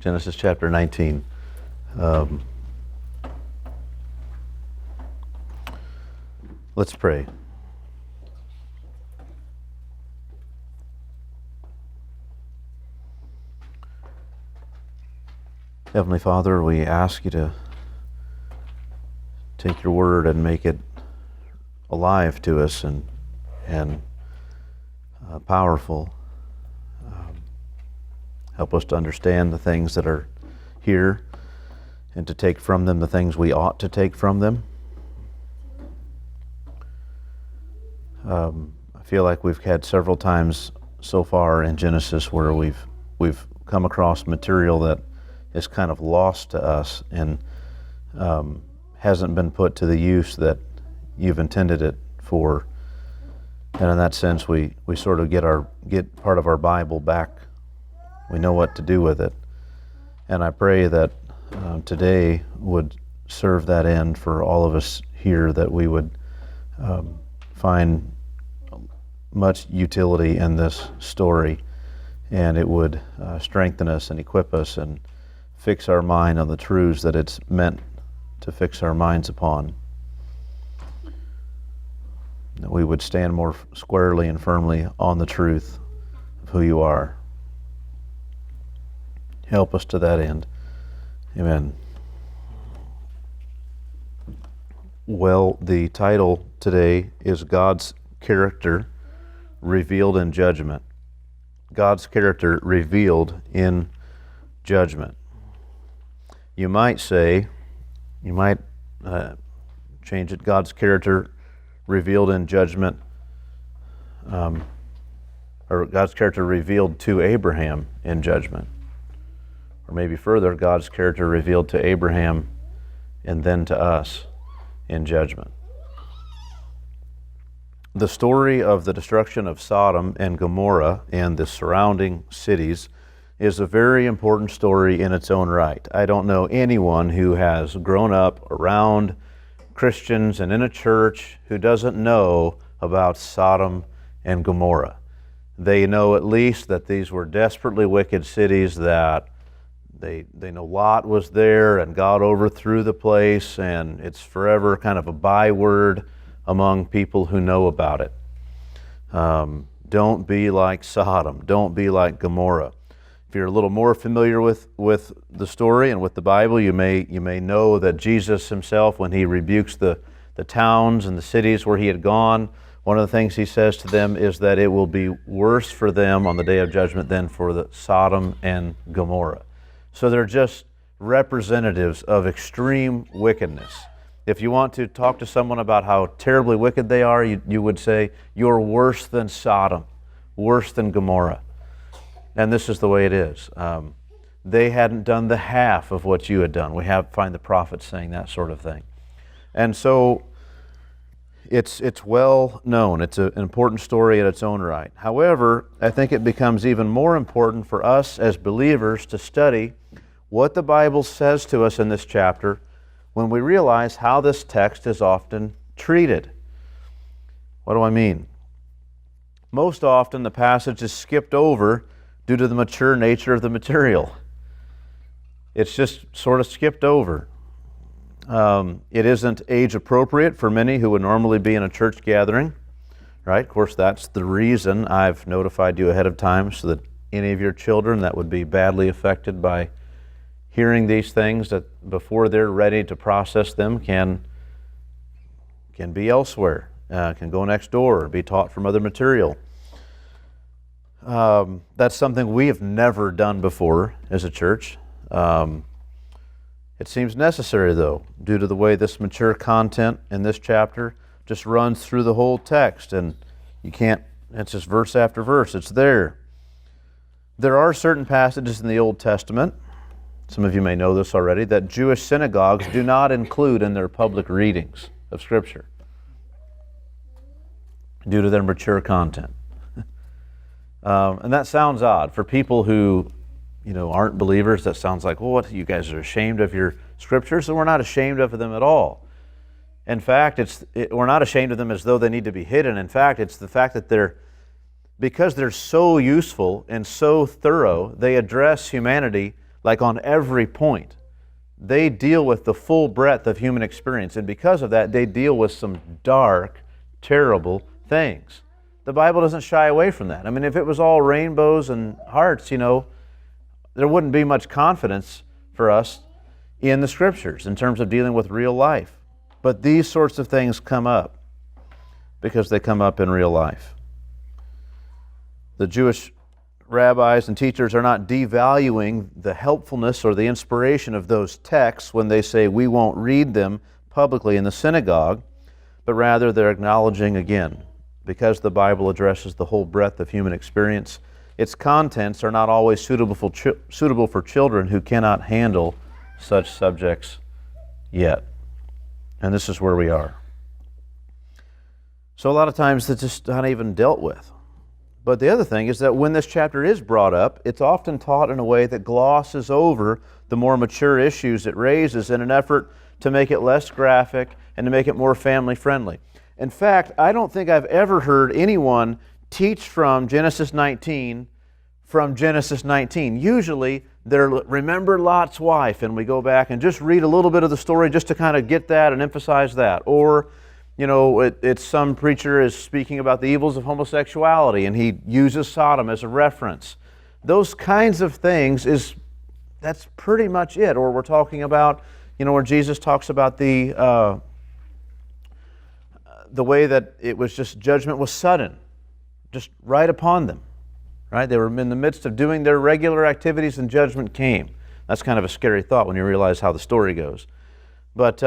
Genesis chapter 19. Let's pray. Heavenly Father, we ask you to take your word and make it alive to us and powerful. Help us to understand the things that are here and to take from them the things we ought to take from them. I feel like we've had several times so far in Genesis where we've come across material that is kind of lost to us and hasn't been put to the use that you've intended it for. And in that sense, we sort of get part of our Bible back. We know what to do with it. And I pray that today would serve that end for all of us here, that we would find much utility in this story, and it would strengthen us and equip us and fix our mind on the truths that it's meant to fix our minds upon. That we would stand more squarely and firmly on the truth of who you are. Help us to that end. Amen. Well, the title today is God's Character Revealed in Judgment. God's character revealed in judgment. You might say, change it, God's character revealed in judgment, or God's character revealed to Abraham in judgment. Or maybe further, God's character revealed to Abraham and then to us in judgment. The story of the destruction of Sodom and Gomorrah and the surrounding cities is a very important story in its own right. I don't know anyone who has grown up around Christians and in a church who doesn't know about Sodom and Gomorrah. They know at least that these were desperately wicked cities, that they know Lot was there and God overthrew the place, and it's forever kind of a byword among people who know about it. Don't be like Sodom. Don't be like Gomorrah. If you're a little more familiar with the story and with the Bible, you may know that Jesus himself, when he rebukes the towns and the cities where he had gone, one of the things he says to them is that it will be worse for them on the day of judgment than for the Sodom and Gomorrah. So they're just representatives of extreme wickedness. If you want to talk to someone about how terribly wicked they are, you would say, you're worse than Sodom, worse than Gomorrah. And this is the way it is. They hadn't done the half of what you had done. We find the prophets saying that sort of thing. And so it's well known. It's an important story in its own right. However, I think it becomes even more important for us as believers to study what the Bible says to us in this chapter when we realize how this text is often treated. What do I mean? Most often the passage is skipped over due to the mature nature of the material. It's just sort of skipped over. It isn't age appropriate for many who would normally be in a church gathering, right? Of course, that's the reason I've notified you ahead of time, so that any of your children that would be badly affected by hearing these things, that before they're ready to process them, can be elsewhere, can go next door or be taught from other material. That's something we have never done before as a church. It seems necessary, though, due to the way this mature content in this chapter just runs through the whole text, and it's just verse after verse, it's there. There are certain passages in the Old Testament, some of you may know this already, that Jewish synagogues do not include in their public readings of Scripture due to their mature content. And that sounds odd. For people who aren't believers, that sounds like, well, what, you guys are ashamed of your Scriptures? And we're not ashamed of them at all. In fact, we're not ashamed of them as though they need to be hidden. In fact, it's the fact that because they're so useful and so thorough, they address humanity like on every point. They deal with the full breadth of human experience, and because of that, they deal with some dark, terrible things. The Bible doesn't shy away from that. I mean, if it was all rainbows and hearts, there wouldn't be much confidence for us in the Scriptures in terms of dealing with real life. But these sorts of things come up because they come up in real life. The Jewish rabbis and teachers are not devaluing the helpfulness or the inspiration of those texts when they say we won't read them publicly in the synagogue, but rather they're acknowledging again, because the Bible addresses the whole breadth of human experience, its contents are not always suitable for children who cannot handle such subjects yet. And this is where we are. So a lot of times it's just not even dealt with. But the other thing is that when this chapter is brought up, it's often taught in a way that glosses over the more mature issues it raises in an effort to make it less graphic and to make it more family friendly. In fact, I don't think I've ever heard anyone teach from Genesis 19 from Genesis 19. Usually they're remember Lot's wife, and we go back and just read a little bit of the story just to kind of get that and emphasize that. Or it's some preacher is speaking about the evils of homosexuality and he uses Sodom as a reference. Those kinds of things that's pretty much it. Or we're talking about, where Jesus talks about the way that it was just judgment was sudden, just right upon them. Right? They were in the midst of doing their regular activities and judgment came. That's kind of a scary thought when you realize how the story goes. But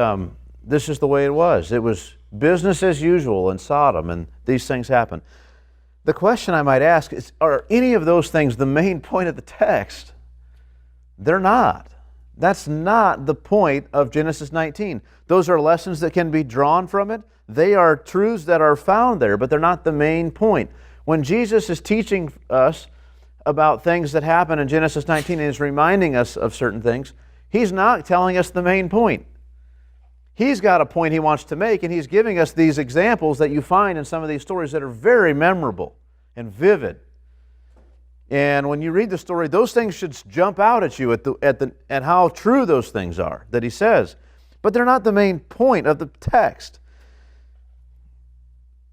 this is the way it was. It was business as usual in Sodom, and these things happen. The question I might ask is, are any of those things the main point of the text? They're not. That's not the point of Genesis 19. Those are lessons that can be drawn from it. They are truths that are found there, but they're not the main point. When Jesus is teaching us about things that happen in Genesis 19 and is reminding us of certain things, He's not telling us the main point. He's got a point He wants to make, and He's giving us these examples that you find in some of these stories that are very memorable and vivid. And when you read the story, those things should jump out at you at how true those things are that He says. But they're not the main point of the text.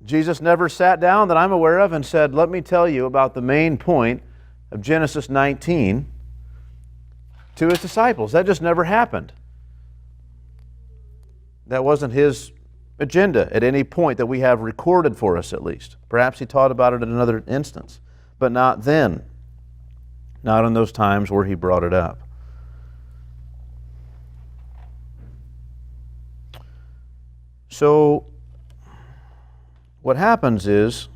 Jesus never sat down that I'm aware of and said, let me tell you about the main point of Genesis 19 to His disciples. That just never happened. That wasn't His agenda at any point that we have recorded for us, at least. Perhaps He taught about it in another instance, but not then. Not in those times where He brought it up. So, what happens is,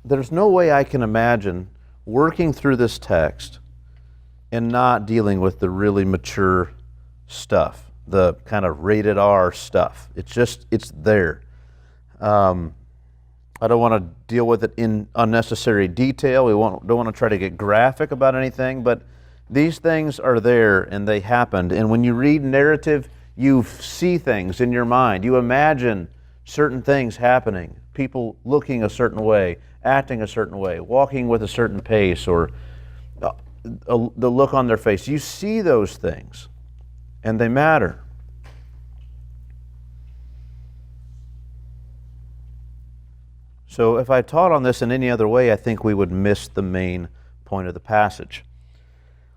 there's no way I can imagine working through this text and not dealing with the really mature stuff, the kind of rated R stuff. It's there. I don't want to deal with it in unnecessary detail. Don't want to try to get graphic about anything, but these things are there and they happened. And when you read narrative, you see things in your mind. You imagine certain things happening, people looking a certain way, acting a certain way, walking with a certain pace, or the look on their face. You see those things, and they matter. So if I taught on this in any other way, I think we would miss the main point of the passage.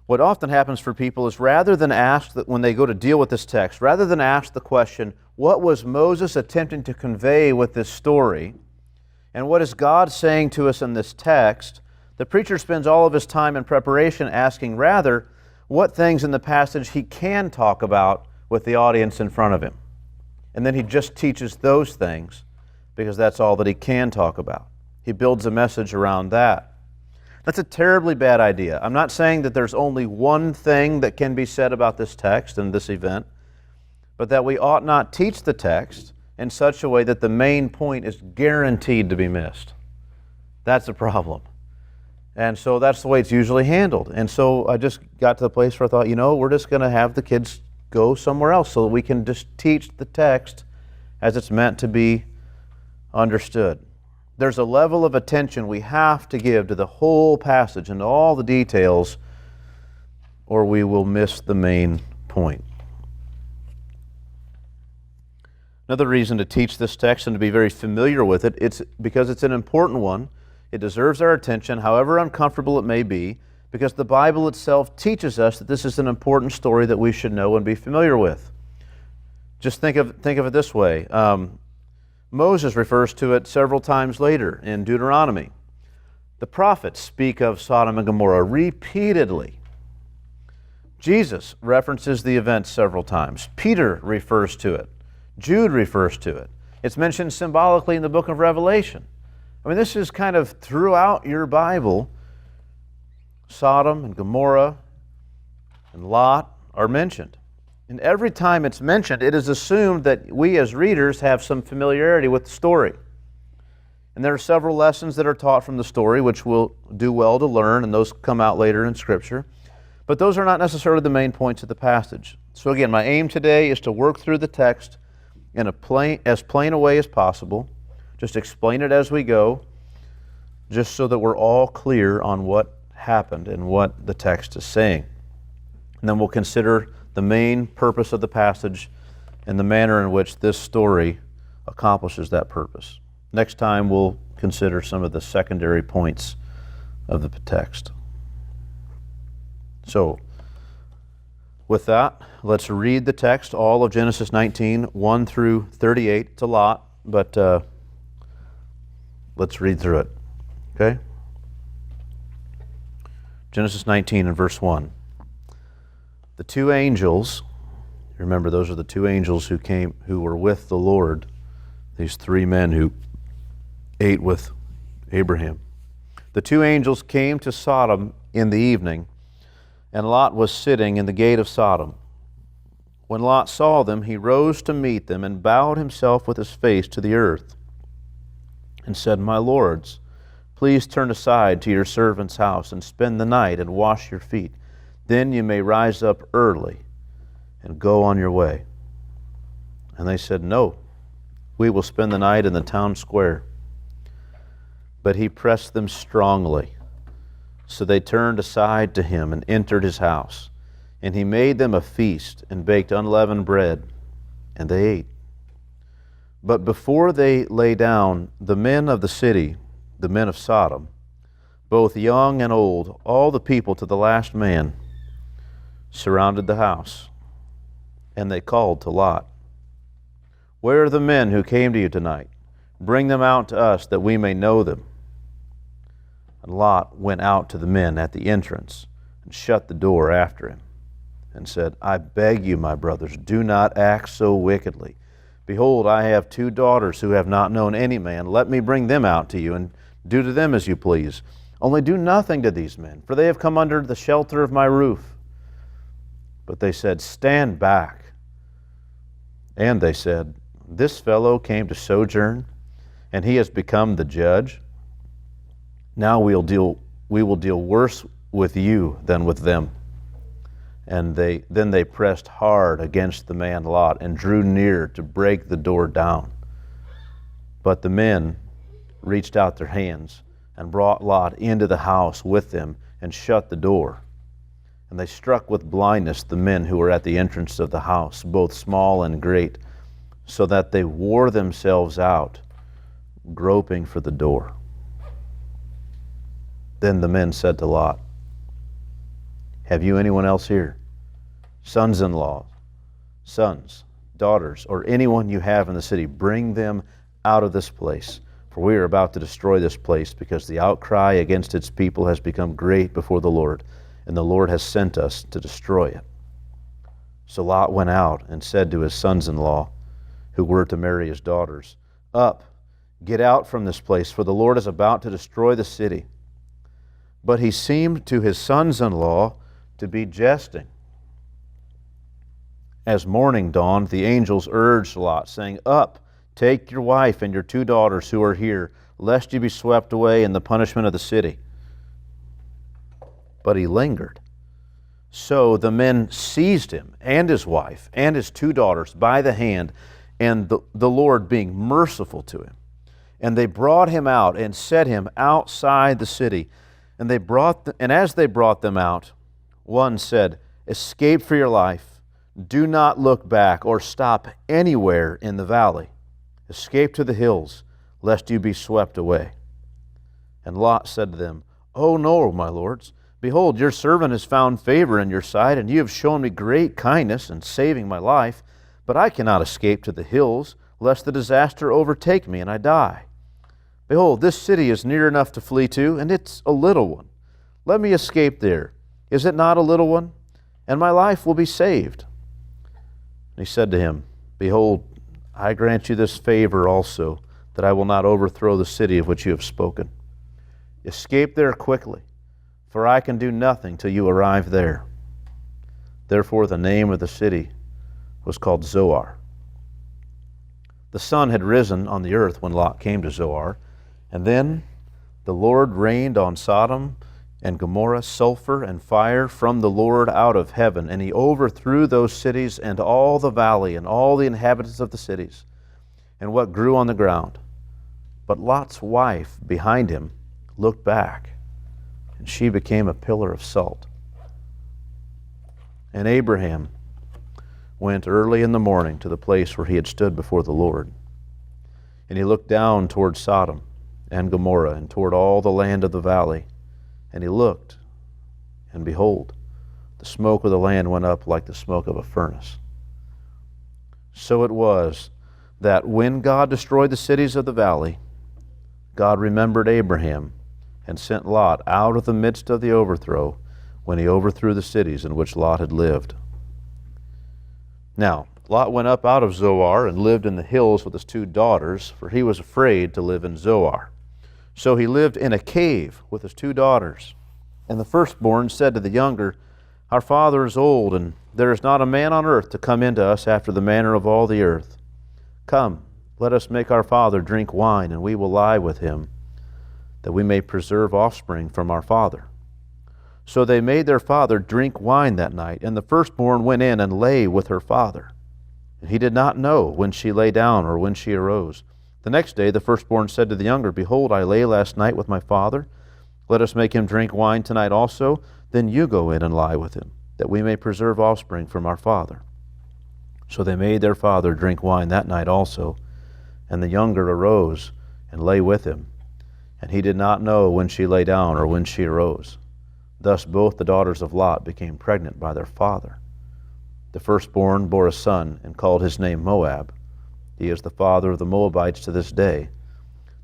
What often happens for people is rather than ask, that when they go to deal with this text, rather than ask the question, what was Moses attempting to convey with this story? And what is God saying to us in this text? The preacher spends all of his time in preparation asking rather what things in the passage he can talk about with the audience in front of him. And then he just teaches those things because that's all that he can talk about. He builds a message around that. That's a terribly bad idea. I'm not saying that there's only one thing that can be said about this text and this event, but that we ought not teach the text in such a way that the main point is guaranteed to be missed. That's the problem. And so that's the way it's usually handled. And so I just got to the place where I thought, we're just going to have the kids go somewhere else so that we can just teach the text as it's meant to be understood. There's a level of attention we have to give to the whole passage and to all the details, or we will miss the main point. Another reason to teach this text and to be very familiar with it, it's because it's an important one. It deserves our attention, however uncomfortable it may be, because the Bible itself teaches us that this is an important story that we should know and be familiar with. Just think of it this way. Moses refers to it several times later in Deuteronomy. The prophets speak of Sodom and Gomorrah repeatedly. Jesus references the event several times. Peter refers to it. Jude refers to it. It's mentioned symbolically in the book of Revelation. I mean, this is kind of throughout your Bible. Sodom and Gomorrah and Lot are mentioned. And every time it's mentioned, it is assumed that we as readers have some familiarity with the story. And there are several lessons that are taught from the story, which we'll do well to learn, and those come out later in Scripture. But those are not necessarily the main points of the passage. So again, my aim today is to work through the text in as plain a way as possible. Just explain it as we go, just so that we're all clear on what happened and what the text is saying. And then we'll consider the main purpose of the passage and the manner in which this story accomplishes that purpose. Next time we'll consider some of the secondary points of the text. So, with that, let's read the text, all of Genesis 19, 1 through 38. It's a lot, but let's read through it. Okay? Genesis 19 and verse 1. The two angels, remember those are the two angels who were with the Lord, these three men who ate with Abraham. The two angels came to Sodom in the evening, and Lot was sitting in the gate of Sodom. When Lot saw them, he rose to meet them and bowed himself with his face to the earth and said, "My lords, please turn aside to your servant's house and spend the night and wash your feet. Then you may rise up early and go on your way." And they said, "No, we will spend the night in the town square." But he pressed them strongly. So they turned aside to him and entered his house. And he made them a feast and baked unleavened bread, and they ate. But before they lay down, the men of the city, the men of Sodom, both young and old, all the people to the last man, surrounded the house. And they called to Lot, "Where are the men who came to you tonight? Bring them out to us that we may know them." And Lot went out to the men at the entrance and shut the door after him and said, "I beg you, my brothers, do not act so wickedly. Behold, I have two daughters who have not known any man. Let me bring them out to you and do to them as you please. Only do nothing to these men, for they have come under the shelter of my roof." But they said, "Stand back." And they said, "This fellow came to sojourn, and he has become the judge. Now we will deal worse with you than with them." And then they pressed hard against the man Lot and drew near to break the door down. But the men reached out their hands and brought Lot into the house with them and shut the door. And they struck with blindness the men who were at the entrance of the house, both small and great, so that they wore themselves out, groping for the door. Then the men said to Lot, "Have you anyone else here? Sons-in-law, sons, daughters, or anyone you have in the city, bring them out of this place. For we are about to destroy this place, because the outcry against its people has become great before the Lord, and the Lord has sent us to destroy it." So Lot went out and said to his sons-in-law, who were to marry his daughters, "Up, get out from this place, for the Lord is about to destroy the city." But he seemed to his sons-in-law to be jesting. As morning dawned, the angels urged Lot, saying, "Up, take your wife and your two daughters who are here, lest you be swept away in the punishment of the city." But he lingered. So the men seized him and his wife and his two daughters by the hand, and the Lord being merciful to him, And they brought him out and set him outside the city. And as they brought them out, one said, "Escape for your life. Do not look back or stop anywhere in the valley. Escape to the hills, lest you be swept away." And Lot said to them, "Oh no, my lords. Behold, your servant has found favor in your sight, and you have shown me great kindness in saving my life. But I cannot escape to the hills, lest the disaster overtake me and I die. Behold, this city is near enough to flee to, and it's a little one. Let me escape there. Is it not a little one? And my life will be saved." And he said to him, "Behold, I grant you this favor also, that I will not overthrow the city of which you have spoken. Escape there quickly, for I can do nothing till you arrive there." Therefore the name of the city was called Zoar. The sun had risen on the earth when Lot came to Zoar, and then the Lord rained on Sodom and Gomorrah sulfur and fire from the Lord out of heaven, and he overthrew those cities and all the valley and all the inhabitants of the cities and what grew on the ground. But Lot's wife behind him looked back, and she became a pillar of salt. And Abraham went early in the morning to the place where he had stood before the Lord. And he looked down toward Sodom and Gomorrah and toward all the land of the valley. And he looked, and behold, the smoke of the land went up like the smoke of a furnace. So it was that when God destroyed the cities of the valley, God remembered Abraham and sent Lot out of the midst of the overthrow when he overthrew the cities in which Lot had lived. Now, Lot went up out of Zoar and lived in the hills with his 2 daughters, for he was afraid to live in Zoar. So he lived in a cave with his 2 daughters. And the firstborn said to the younger, "Our father is old, and there is not a man on earth to come into us after the manner of all the earth. Come, let us make our father drink wine, and we will lie with him, that we may preserve offspring from our father." So they made their father drink wine that night, and the firstborn went in and lay with her father. And he did not know when she lay down or when she arose. The next day the firstborn said to the younger, "Behold, I lay last night with my father. Let us make him drink wine tonight also. Then you go in and lie with him, that we may preserve offspring from our father." So they made their father drink wine that night also. And the younger arose and lay with him. And he did not know when she lay down or when she arose. Thus both the daughters of Lot became pregnant by their father. The firstborn bore a son and called his name Moab. He is the father of the Moabites to this day.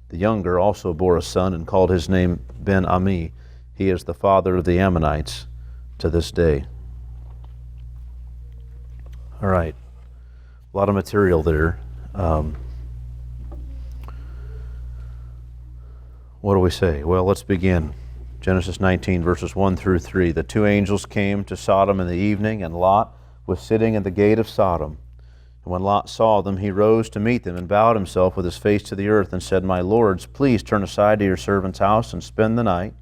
The younger also bore a son and called his name Ben-Ami. He is the father of the Ammonites to this day. All right, a lot of material there. What do we say? Well, let's begin. Genesis 19, verses 1 through 3. The 2 angels came to Sodom in the evening, and Lot was sitting at the gate of Sodom. And when Lot saw them, he rose to meet them and bowed himself with his face to the earth and said, "My lords, please turn aside to your servant's house and spend the night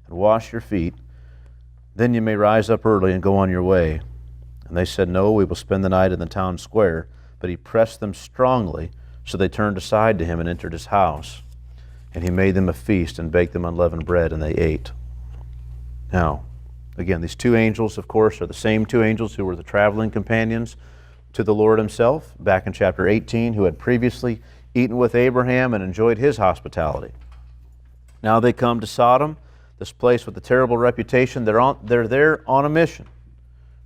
and wash your feet. Then you may rise up early and go on your way." And they said, "No, we will spend the night in the town square." But he pressed them strongly, so they turned aside to him and entered his house. And he made them a feast and baked them unleavened bread, and they ate. Now, again, these 2 angels, of course, are the same 2 angels who were the traveling companions to the Lord himself back in chapter 18, who had previously eaten with Abraham and enjoyed his hospitality. Now they come to Sodom, this place with a terrible reputation. They're there on a mission,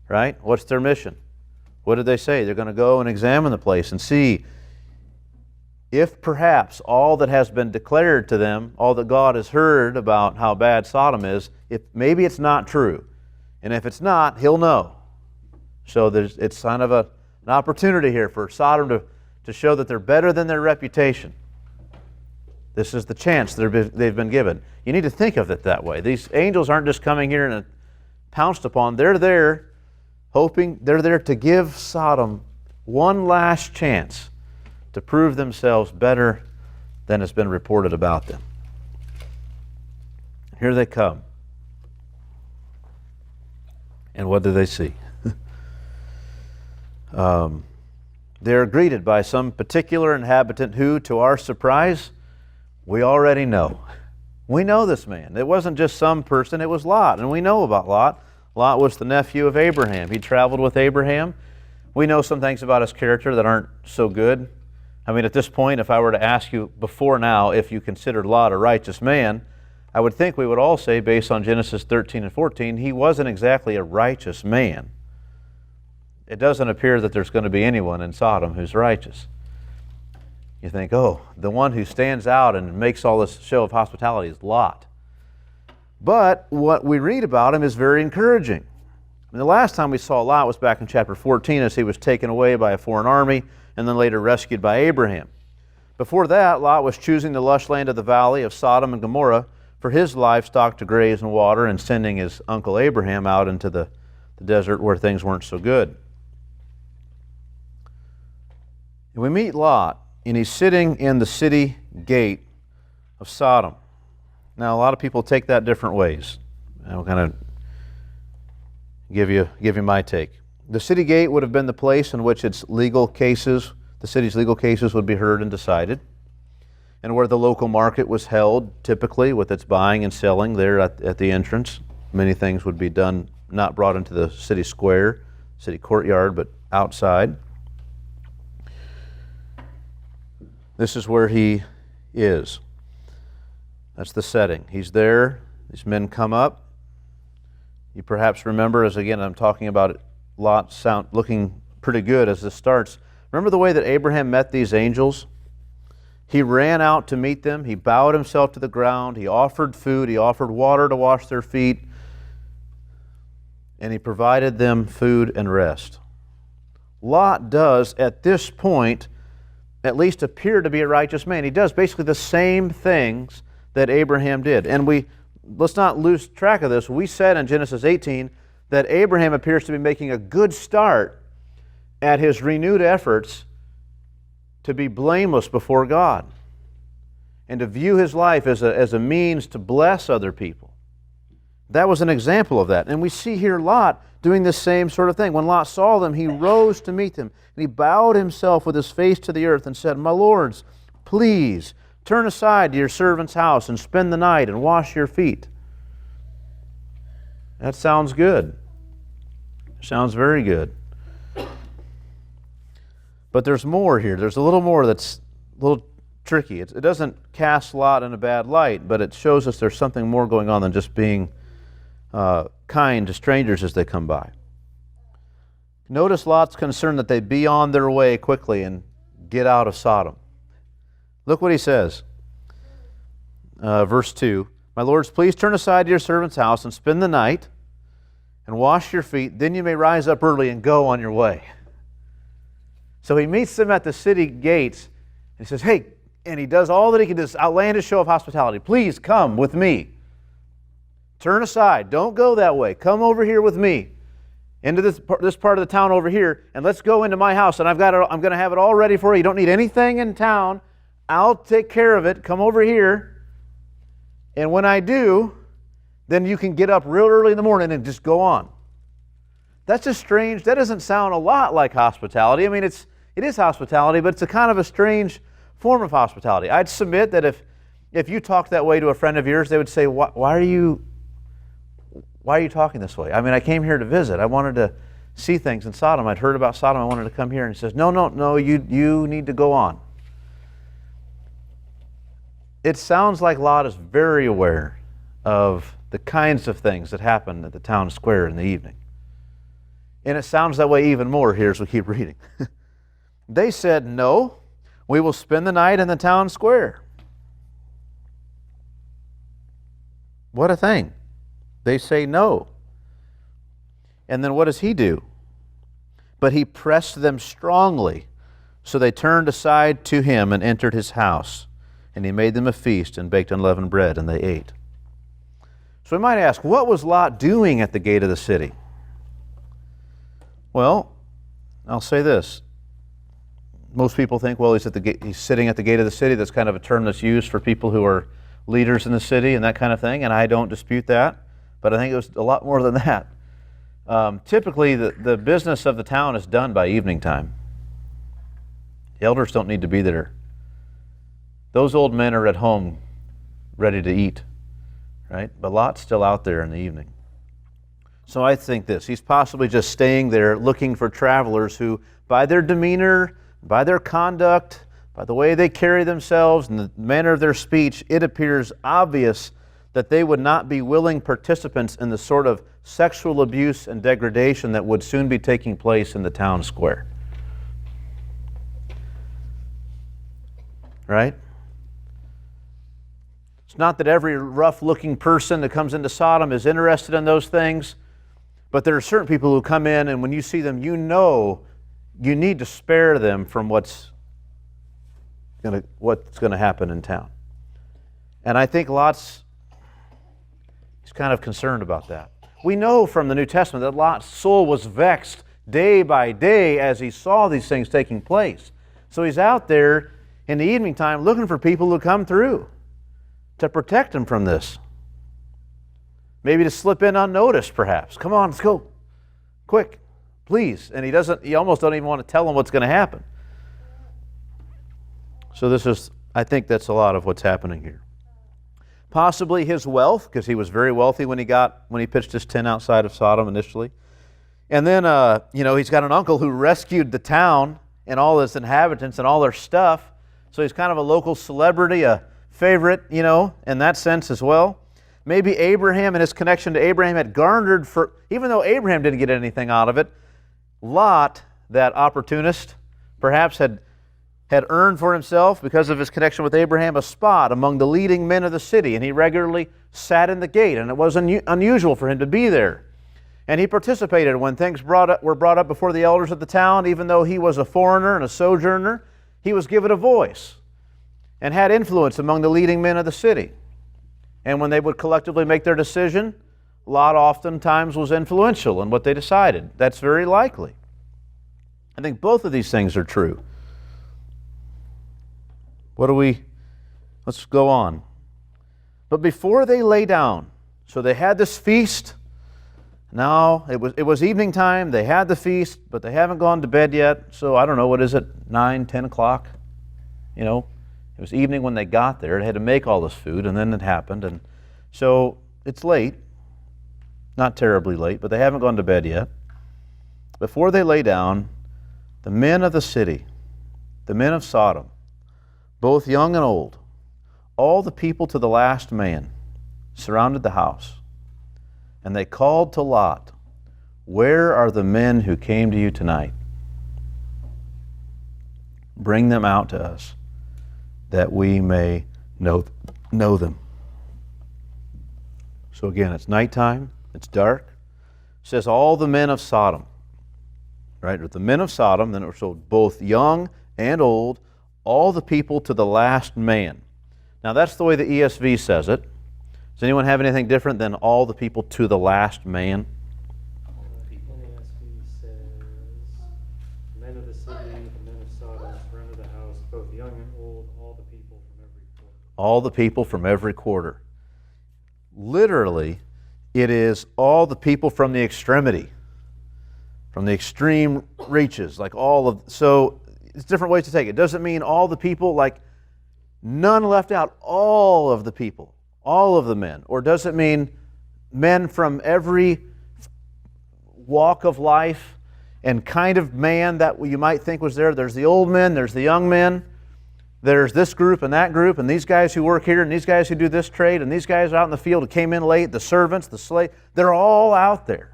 right? What's their mission? What did they say? They're going to go and examine the place and see if perhaps all that has been declared to them, all that God has heard about how bad Sodom is, if maybe it's not true. And if it's not, he'll know. So it's kind of an opportunity here for Sodom to show that they're better than their reputation. This is the chance they've been given. You need to think of it that way. These angels aren't just coming here and pounced upon. They're there hoping, they're there to give Sodom one last chance to prove themselves better than has been reported about them. Here they come. And what do they see? They are greeted by some particular inhabitant who, to our surprise, We already know. We know this man. It wasn't just some person, it was Lot, and we know about Lot. Lot was the nephew of Abraham. He traveled with Abraham. We know some things about his character that aren't so good. I mean, at this point, if I were to ask you before now if you considered Lot a righteous man, I would think we would all say, based on Genesis 13 and 14, he wasn't exactly a righteous man. It doesn't appear that there's going to be anyone in Sodom who's righteous. You think, oh, the one who stands out and makes all this show of hospitality is Lot. But what we read about him is very encouraging. And the last time we saw Lot was back in chapter 14 as he was taken away by a foreign army and then later rescued by Abraham. Before that, Lot was choosing the lush land of the valley of Sodom and Gomorrah for his livestock to graze and water, and sending his uncle Abraham out into the desert where things weren't so good. And we meet Lot, and he's sitting in the city gate of Sodom. Now, a lot of people take that different ways. I'll kind of give you my take. The city gate would have been the place in which the city's legal cases would be heard and decided, and where the local market was held, typically with its buying and selling there at the entrance. Many things would be done, not brought into the city square, city courtyard, but outside. This is where he is. That's the setting. He's there. These men come up. You perhaps remember, as again I'm talking about Lot looking pretty good as this starts. Remember the way that Abraham met these angels? He ran out to meet them. He bowed himself to the ground. He offered food. He offered water to wash their feet. And he provided them food and rest. Lot does, at this point, at least appear to be a righteous man. He does basically the same things that Abraham did. And let's not lose track of this. We said in Genesis 18 that Abraham appears to be making a good start at his renewed efforts to be blameless before God and to view his life as a means to bless other people. That was an example of that. And we see here Lot doing the same sort of thing. When Lot saw them, he rose to meet them, and he bowed himself with his face to the earth and said, "My lords, please turn aside to your servant's house and spend the night and wash your feet." That sounds good. Sounds very good. But there's more here. There's a little more that's a little tricky. It doesn't cast Lot in a bad light, but it shows us there's something more going on than just being kind to strangers as they come by. Notice Lot's concern that they be on their way quickly and get out of Sodom. Look what he says. Verse 2, "My lords, please turn aside to your servant's house and spend the night and wash your feet. Then you may rise up early and go on your way." So he meets them at the city gates and he says, "Hey," and he does all that he can do, this outlandish show of hospitality. "Please come with me. Turn aside. Don't go that way. Come over here with me into this part of the town over here, and let's go into my house, and I'm going to have it all ready for you. You don't need anything in town. I'll take care of it. Come over here. And when I do, then you can get up real early in the morning and just go on." That's just strange. That doesn't sound a lot like hospitality. I mean, it is hospitality, but it's a kind of a strange form of hospitality. I'd submit that if you talked that way to a friend of yours, they would say, why are you talking this way? I mean, I came here to visit. I wanted to see things in Sodom. I'd heard about Sodom. I wanted to come here. And he says, no, you need to go on. It sounds like Lot is very aware of the kinds of things that happen at the town square in the evening. And it sounds that way even more here as we keep reading. They said, "No, we will spend the night in the town square." What a thing. They say no. And then what does he do? "But he pressed them strongly, so they turned aside to him and entered his house. And he made them a feast and baked unleavened bread, and they ate." So we might ask, what was Lot doing at the gate of the city? Well, I'll say this. Most people think, well, he's sitting at the gate of the city. That's kind of a term that's used for people who are leaders in the city and that kind of thing, and I don't dispute that, but I think it was a lot more than that. Typically, the business of the town is done by evening time. The elders don't need to be there. Those old men are at home ready to eat, right? But Lot's still out there in the evening. So I think this, he's possibly just staying there looking for travelers who, by their demeanor, by their conduct, by the way they carry themselves and the manner of their speech, it appears obvious that they would not be willing participants in the sort of sexual abuse and degradation that would soon be taking place in the town square. Right? It's not that every rough-looking person that comes into Sodom is interested in those things, but there are certain people who come in, and when you see them, you know you need to spare them from what's going to happen in town. And I think he's kind of concerned about that. We know from the New Testament that Lot's soul was vexed day by day as he saw these things taking place. So he's out there in the evening time looking for people who come through to protect him from this. Maybe to slip in unnoticed, perhaps. Come on, let's go. Quick, please. And he almost don't even want to tell him what's going to happen. So I think that's a lot of what's happening here. Possibly his wealth, because he was very wealthy when he pitched his tent outside of Sodom initially. And then, he's got an uncle who rescued the town and all its inhabitants and all their stuff. So he's kind of a local celebrity, a favorite, in that sense as well. Maybe Abraham and his connection to Abraham had garnered even though Abraham didn't get anything out of it, Lot, that opportunist, perhaps had earned for himself, because of his connection with Abraham, a spot among the leading men of the city, and he regularly sat in the gate, and it was unusual for him to be there. And he participated when things were brought up before the elders of the town. Even though he was a foreigner and a sojourner, he was given a voice and had influence among the leading men of the city. And when they would collectively make their decision, Lot oftentimes was influential in what they decided. That's very likely. I think both of these things are true. Let's go on. But before they lay down, so they had this feast. Now, it was evening time, they had the feast, but they haven't gone to bed yet. So I don't know, what is it, 9, 10 o'clock? It was evening when they got there. They had to make all this food, and then it happened. And so it's late, not terribly late, but they haven't gone to bed yet. Before they lay down, the men of the city, the men of Sodom, both young and old, all the people to the last man, surrounded the house. And they called to Lot, "Where are the men who came to you tonight? Bring them out to us, that we may know them." So again, it's nighttime, it's dark. It says all the men of Sodom, right? Or the men of Sodom, then it was both young and old, all the people to the last man. Now that's the way the ESV says it. Does anyone have anything different than all the people to the last man? The ESV says, "Men of the city, the men of Sodom, surrounded the house, both young and old, all the people from every quarter." All the people from every quarter. Literally, it is all the people from the extremity, from the extreme reaches, so it's different ways to take it. It doesn't mean all the people, like none left out, all of the people, all of the men. Or does it mean men from every walk of life and kind of man that you might think was there? There's the old men, there's the young men, there's this group and that group, and these guys who work here, and these guys who do this trade, and these guys out in the field who came in late, the servants, the slaves, they're all out there.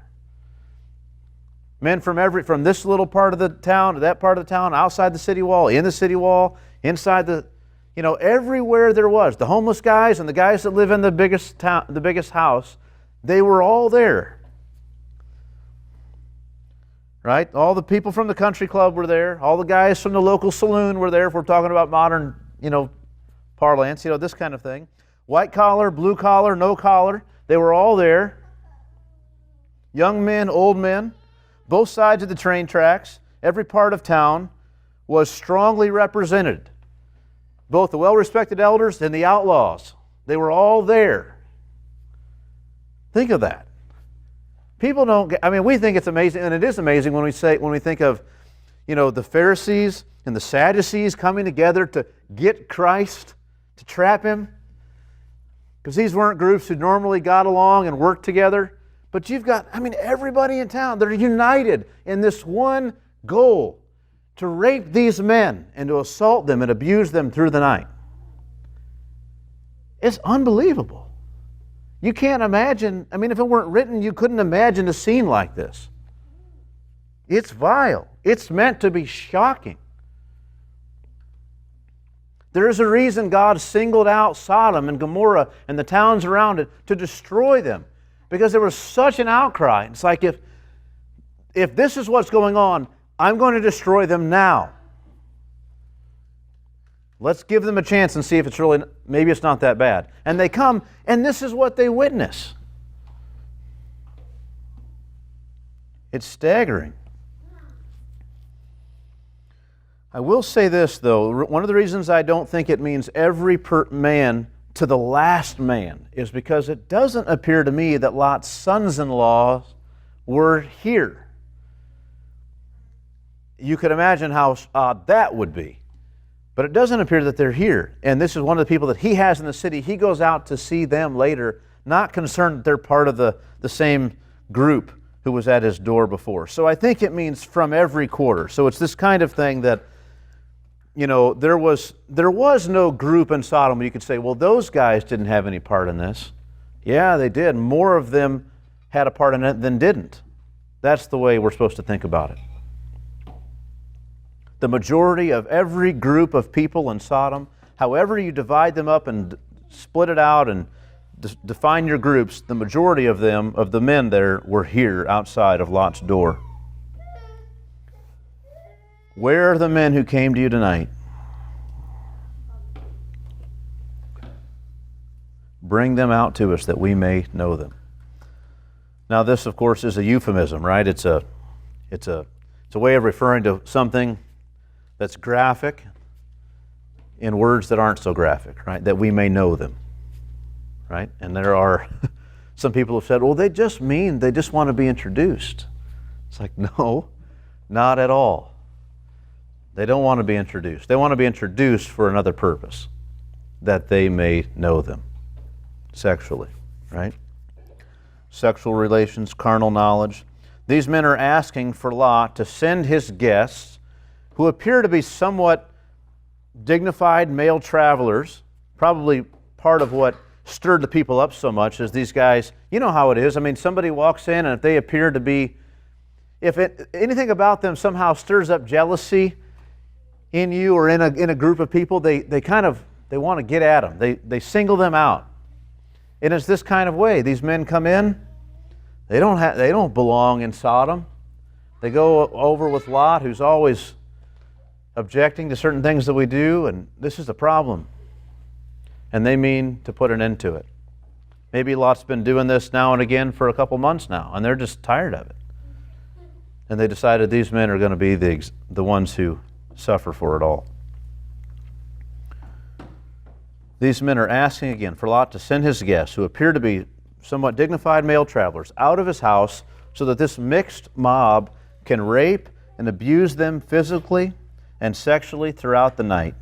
Men from this little part of the town to that part of the town, outside the city wall, in the city wall, inside everywhere there was. The homeless guys and the guys that live in the biggest house, they were all there. Right? All the people from the country club were there. All the guys from the local saloon were there, if we're talking about modern, parlance, this kind of thing. White collar, blue collar, no collar, they were all there. Young men, old men. Both sides of the train tracks, every part of town was strongly represented. Both the well-respected elders and the outlaws. They were all there. Think of that. People we think it's amazing, and it is amazing when we think of, the Pharisees and the Sadducees coming together to get Christ to trap him, because these weren't groups who normally got along and worked together. But you've got, everybody in town, they're united in this one goal, to rape these men and to assault them and abuse them through the night. It's unbelievable. You can't imagine, if it weren't written, you couldn't imagine a scene like this. It's vile. It's meant to be shocking. There is a reason God singled out Sodom and Gomorrah and the towns around it to destroy them, because there was such an outcry. It's like, if this is what's going on, I'm going to destroy them now. Let's give them a chance and see if maybe it's not that bad. And they come, and this is what they witness. It's staggering. I will say this, though. One of the reasons I don't think it means every man to the last man is because it doesn't appear to me that Lot's sons-in-law were here. You could imagine how odd that would be. But it doesn't appear that they're here. And this is one of the people that he has in the city. He goes out to see them later, not concerned that they're part of the same group who was at his door before. So I think it means from every quarter. So it's this kind of thing that, there was no group in Sodom where you could say, well, those guys didn't have any part in this. Yeah, they did. More of them had a part in it than didn't. That's the way we're supposed to think about it. The majority of every group of people in Sodom, however you divide them up and split it out and define your groups, the majority of them, of the men there, were here outside of Lot's door. Where are the men who came to you tonight? Bring them out to us that we may know them. Now this, of course, is a euphemism, right? It's a way of referring to something that's graphic in words that aren't so graphic, right? That we may know them, right? And there are some people have said, well, they just want to be introduced. It's like, no, not at all. They don't want to be introduced. They want to be introduced for another purpose, that they may know them sexually, right? Sexual relations, carnal knowledge. These men are asking for Lot to send his guests, who appear to be somewhat dignified male travelers. Probably part of what stirred the people up so much is these guys, you know how it is. Somebody walks in, and if they appear to be, anything about them somehow stirs up jealousy in you or in a group of people, they want to get at them. They single them out. And it's this kind of way. These men come in, they don't belong in Sodom. They go over with Lot, who's always objecting to certain things that we do, and this is a problem. And they mean to put an end to it. Maybe Lot's been doing this now and again for a couple months now, and they're just tired of it. And they decided these men are going to be the ones who suffer for it all. These men are asking again for Lot to send his guests, who appear to be somewhat dignified male travelers, out of his house so that this mixed mob can rape and abuse them physically and sexually throughout the night.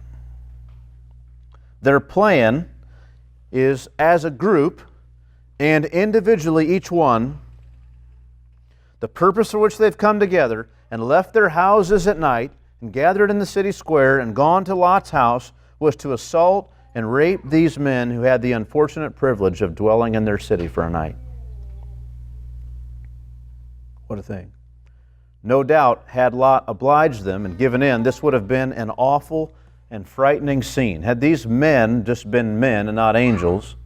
Their plan is, as a group and individually each one, the purpose for which they've come together and left their houses at night and gathered in the city square and gone to Lot's house was to assault and rape these men who had the unfortunate privilege of dwelling in their city for a night. What a thing. No doubt, had Lot obliged them and given in, this would have been an awful and frightening scene. Had these men just been men and not angels,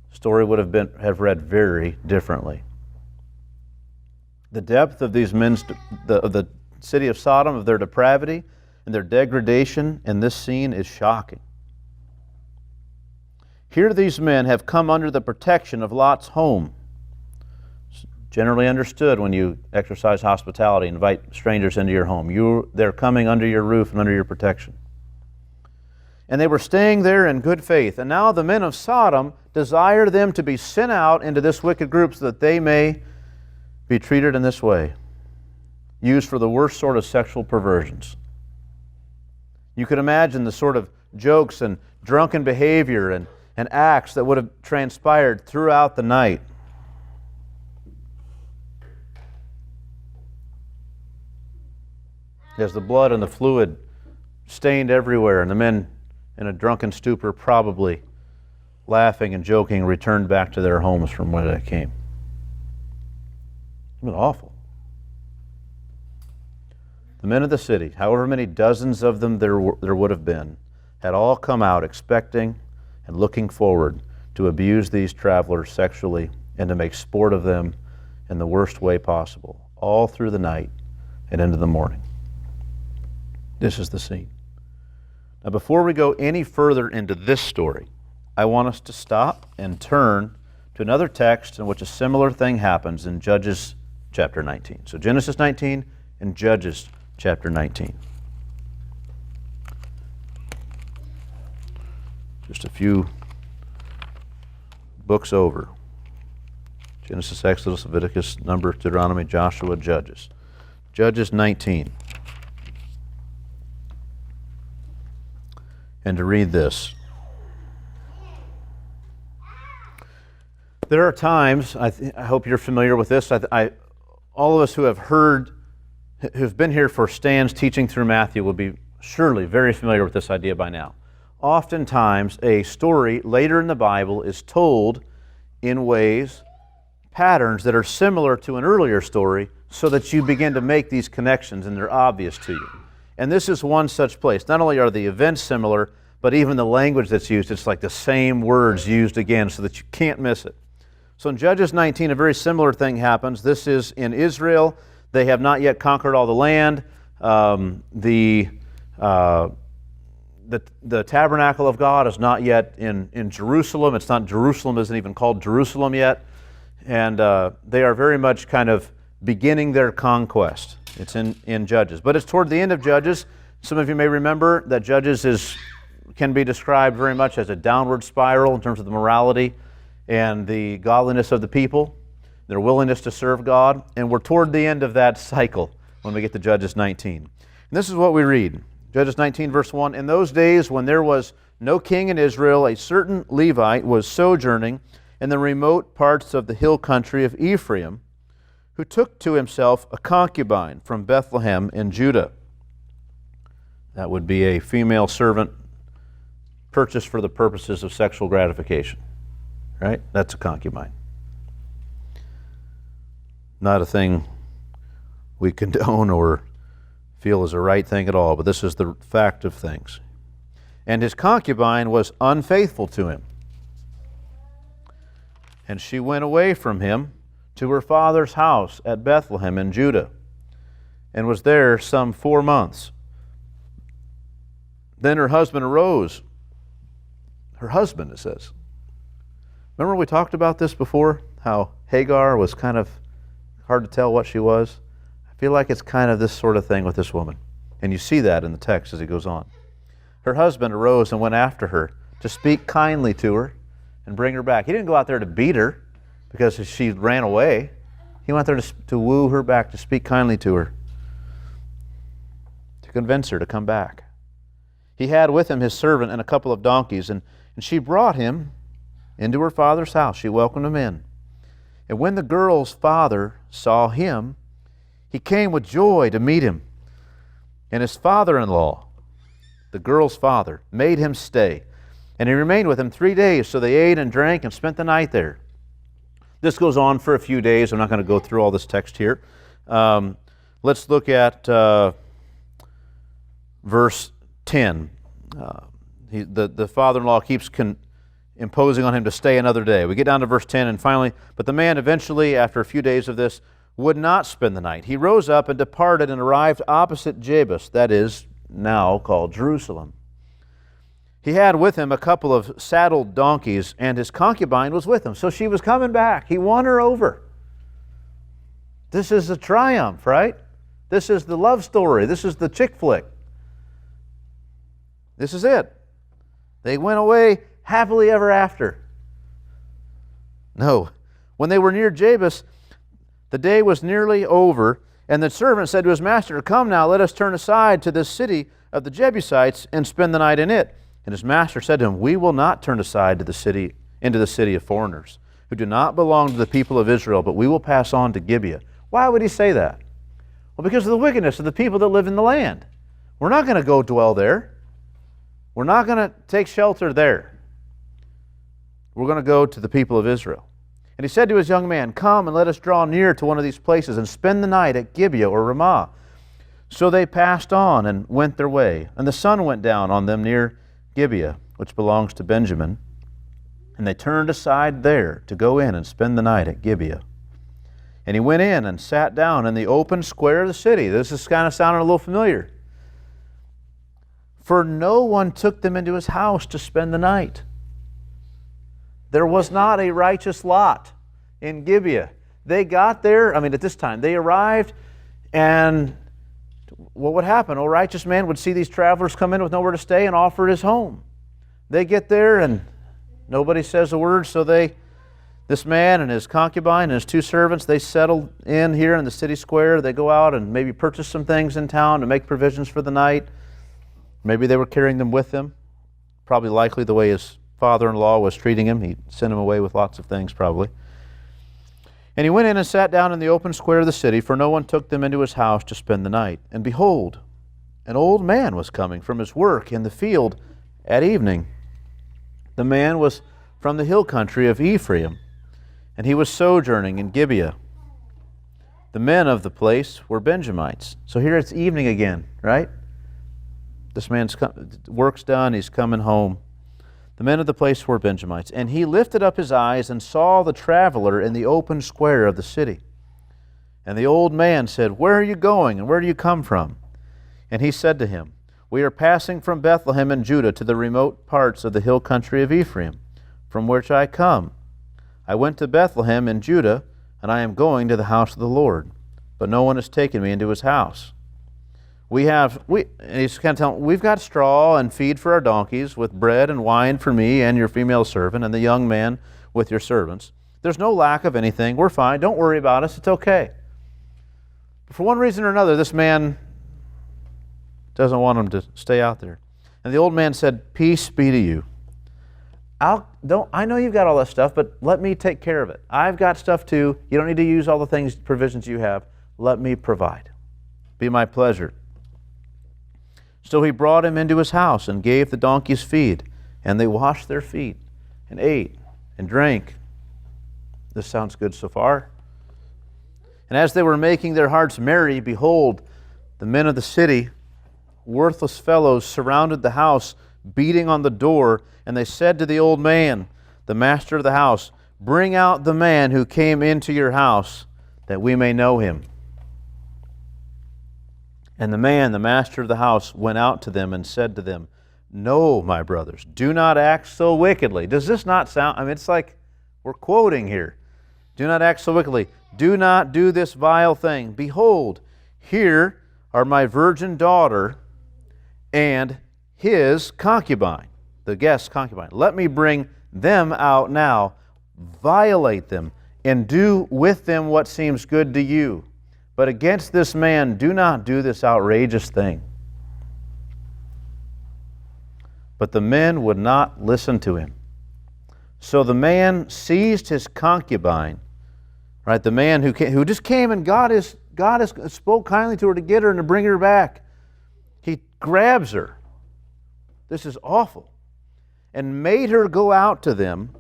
the story would have read very differently. The depth of these men's, of the city of Sodom, of their depravity and their degradation in this scene is shocking. Here these men have come under the protection of Lot's home. It's generally understood when you exercise hospitality, invite strangers into your home. They're coming under your roof and under your protection. And they were staying there in good faith. And now the men of Sodom desire them to be sent out into this wicked group so that they may be treated in this way, used for the worst sort of sexual perversions. You can imagine the sort of jokes and drunken behavior and acts that would have transpired throughout the night. As the blood and the fluid stained everywhere, and the men in a drunken stupor, probably laughing and joking, returned back to their homes from where they came. It was awful. The men of the city, however many dozens of them there would have been, had all come out expecting and looking forward to abuse these travelers sexually and to make sport of them in the worst way possible, all through the night and into the morning. This is the scene. Now, before we go any further into this story, I want us to stop and turn to another text in which a similar thing happens in Judges chapter 19. So Genesis 19 and Judges chapter 19. Just a few books over. Genesis, Exodus, Leviticus, Numbers, Deuteronomy, Joshua, Judges. Judges 19. And to read this. There are times, I hope you're familiar with this, all of us who have heard, who've been here for Stan's teaching through Matthew will be surely very familiar with this idea by now. Oftentimes, a story later in the Bible is told in ways, patterns that are similar to an earlier story so that you begin to make these connections and they're obvious to you. And this is one such place. Not only are the events similar, but even the language that's used, it's like the same words used again so that you can't miss it. So in Judges 19, a very similar thing happens. This is in Israel. They have not yet conquered all the land. The tabernacle of God is not yet in Jerusalem. It's not Jerusalem, isn't even called Jerusalem yet. And they are very much kind of beginning their conquest. It's in Judges. But it's toward the end of Judges. Some of you may remember that Judges can be described very much as a downward spiral in terms of the morality and the godliness of the people, their willingness to serve God. And we're toward the end of that cycle when we get to Judges 19. And this is what we read. Judges 19, verse 1, "In those days when there was no king in Israel, a certain Levite was sojourning in the remote parts of the hill country of Ephraim, who took to himself a concubine from Bethlehem in Judah." That would be a female servant purchased for the purposes of sexual gratification. Right? That's a concubine. Not a thing we condone or feel is a right thing at all, but this is the fact of things. "And his concubine was unfaithful to him. And she went away from him to her father's house at Bethlehem in Judah, and was there some 4 months. Then her husband arose." Her husband, it says. Remember we talked about this before? How Hagar was kind of hard to tell what she was? I feel like it's kind of this sort of thing with this woman. And you see that in the text as it goes on. Her husband arose and went after her to speak kindly to her and bring her back. He didn't go out there to beat her because she ran away. He went there to woo her back, to speak kindly to her, to convince her to come back. He had with him his servant and a couple of donkeys, and she brought him into her father's house. She welcomed him in. And when the girl's father saw him, he came with joy to meet him. And his father-in-law, the girl's father, made him stay. And he remained with him 3 days, so they ate and drank and spent the night there. This goes on for a few days. I'm not going to go through all this text here. Let's look at verse 10. The father-in-law keeps imposing on him to stay another day. We get down to verse 10, and finally, "But the man eventually, after a few days of this, would not spend the night. He rose up and departed and arrived opposite Jebus," that is, now called Jerusalem. "He had with him a couple of saddled donkeys, and his concubine was with him." So she was coming back. He won her over. This is a triumph, right? This is the love story. This is the chick flick. This is it. They went away happily ever after. No. When they were near Jebus, the day was nearly over, and the servant said to his master, "Come now, let us turn aside to this city of the Jebusites and spend the night in it." And his master said to him, we will not turn aside to the city, into the city of foreigners, who do not belong to the people of Israel, but we will pass on to Gibeah. Why would he say that? Well, because of the wickedness of the people that live in the land. We're not going to go dwell there. We're not going to take shelter there. We're going to go to the people of Israel. And he said to his young man, come and let us draw near to one of these places and spend the night at Gibeah or Ramah. So they passed on and went their way. And the sun went down on them near Gibeah, which belongs to Benjamin. And they turned aside there to go in and spend the night at Gibeah. And he went in and sat down in the open square of the city. This is kind of sounding a little familiar. For no one took them into his house to spend the night. There was not a righteous lot in Gibeah. They got there, at this time, they arrived, and what would happen? A righteous man would see these travelers come in with nowhere to stay and offer his home. They get there, and nobody says a word, so this man and his concubine and his two servants, they settle in here in the city square. They go out and maybe purchase some things in town to make provisions for the night. Maybe they were carrying them with them. Probably likely the way his father-in-law was treating him. He sent him away with lots of things probably. And he went in and sat down in the open square of the city, for no one took them into his house to spend the night. And behold, an old man was coming from his work in the field at evening. The man was from the hill country of Ephraim, and he was sojourning in Gibeah. The men of the place were Benjamites. So here it's evening again, right? This man's work's done, he's coming home. The men of the place were Benjamites. And he lifted up his eyes and saw the traveler in the open square of the city. And the old man said, where are you going, and where do you come from? And he said to him, we are passing from Bethlehem in Judah to the remote parts of the hill country of Ephraim, from which I come. I went to Bethlehem in Judah, and I am going to the house of the Lord. But no one has taken me into his house. And he's kind of telling, we've got straw and feed for our donkeys, with bread and wine for me and your female servant, and the young man with your servants. There's no lack of anything. We're fine. Don't worry about us. It's okay. But for one reason or another, this man doesn't want him to stay out there. And the old man said, peace be to you. I know you've got all that stuff, but let me take care of it. I've got stuff too. You don't need to use all the provisions you have. Let me provide. Be my pleasure. So he brought him into his house and gave the donkeys feed, and they washed their feet and ate and drank. This sounds good so far. And as they were making their hearts merry, behold, the men of the city, worthless fellows, surrounded the house, beating on the door, and they said to the old man, the master of the house, bring out the man who came into your house, that we may know him. And the man, the master of the house, went out to them and said to them, no, my brothers, do not act so wickedly. Does this not sound, it's like we're quoting here. Do not act so wickedly. Do not do this vile thing. Behold, here are my virgin daughter and his concubine, the guest's concubine. Let me bring them out now, violate them, and do with them what seems good to you. But against this man, do not do this outrageous thing. But the men would not listen to him. So the man seized his concubine, right? The man who just came and God has spoke kindly to her to get her and to bring her back. He grabs her. This is awful. And made her go out to them,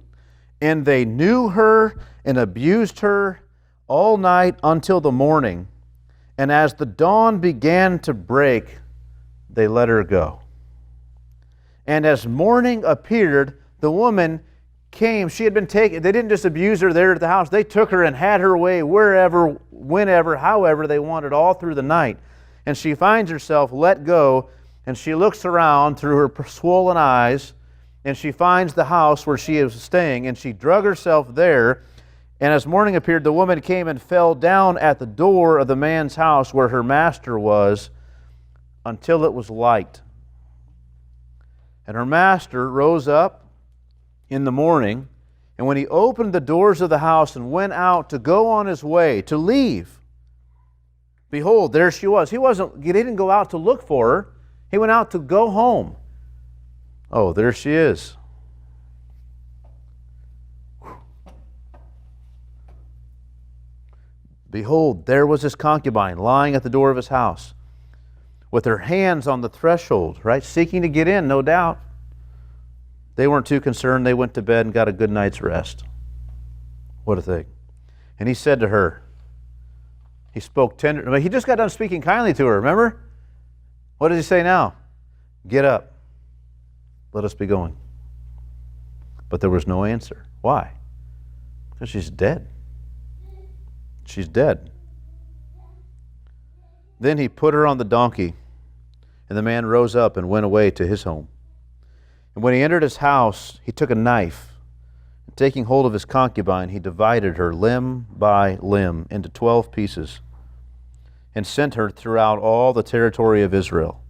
and they knew her and abused her all night until the morning. And as the dawn began to break, they let her go. And as morning appeared, the woman came. She had been taken. They didn't just abuse her there at the house. They took her and had her away wherever, whenever, however they wanted, all through the night. And she finds herself let go, and she looks around through her swollen eyes, and she finds the house where she is staying, and she drug herself there. And as morning appeared, the woman came and fell down at the door of the man's house where her master was, until it was light. And her master rose up in the morning, and when he opened the doors of the house and went out to go on his way, to leave, behold, there she was. He didn't go out to look for her. He went out to go home. Oh, there she is. Behold, there was his concubine lying at the door of his house, with her hands on the threshold, right? Seeking to get in, no doubt. They weren't too concerned. They went to bed and got a good night's rest. What a thing. And he said to her, he spoke tender. He just got done speaking kindly to her, remember? What does he say now? Get up. Let us be going. But there was no answer. Why? Because she's dead. She's dead. Then he put her on the donkey, and the man rose up and went away to his home. And when he entered his house, he took a knife, and taking hold of his concubine, he divided her limb by limb into 12 pieces, and sent her throughout all the territory of Israel.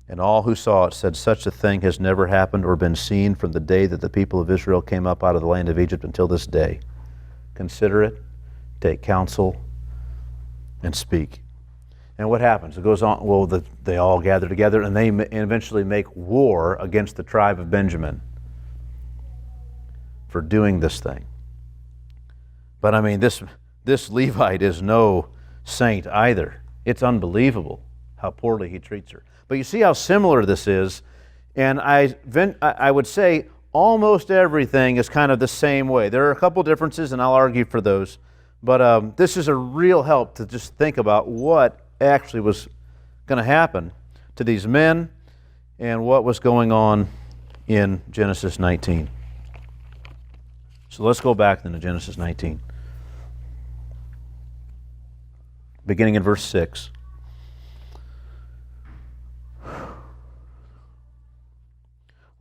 And all who saw it said, such a thing has never happened or been seen from the day that the people of Israel came up out of the land of Egypt until this day. Consider it, take counsel, and speak. And what happens? It goes on, well, they all gather together and they eventually make war against the tribe of Benjamin for doing this thing. But I mean, this Levite is no saint either. It's unbelievable how poorly he treats her. But you see how similar this is, and I would say almost everything is kind of the same way. There are a couple differences, and I'll argue for those. But this is a real help to just think about what actually was going to happen to these men and what was going on in Genesis 19. So let's go back then to Genesis 19. Beginning in verse 6.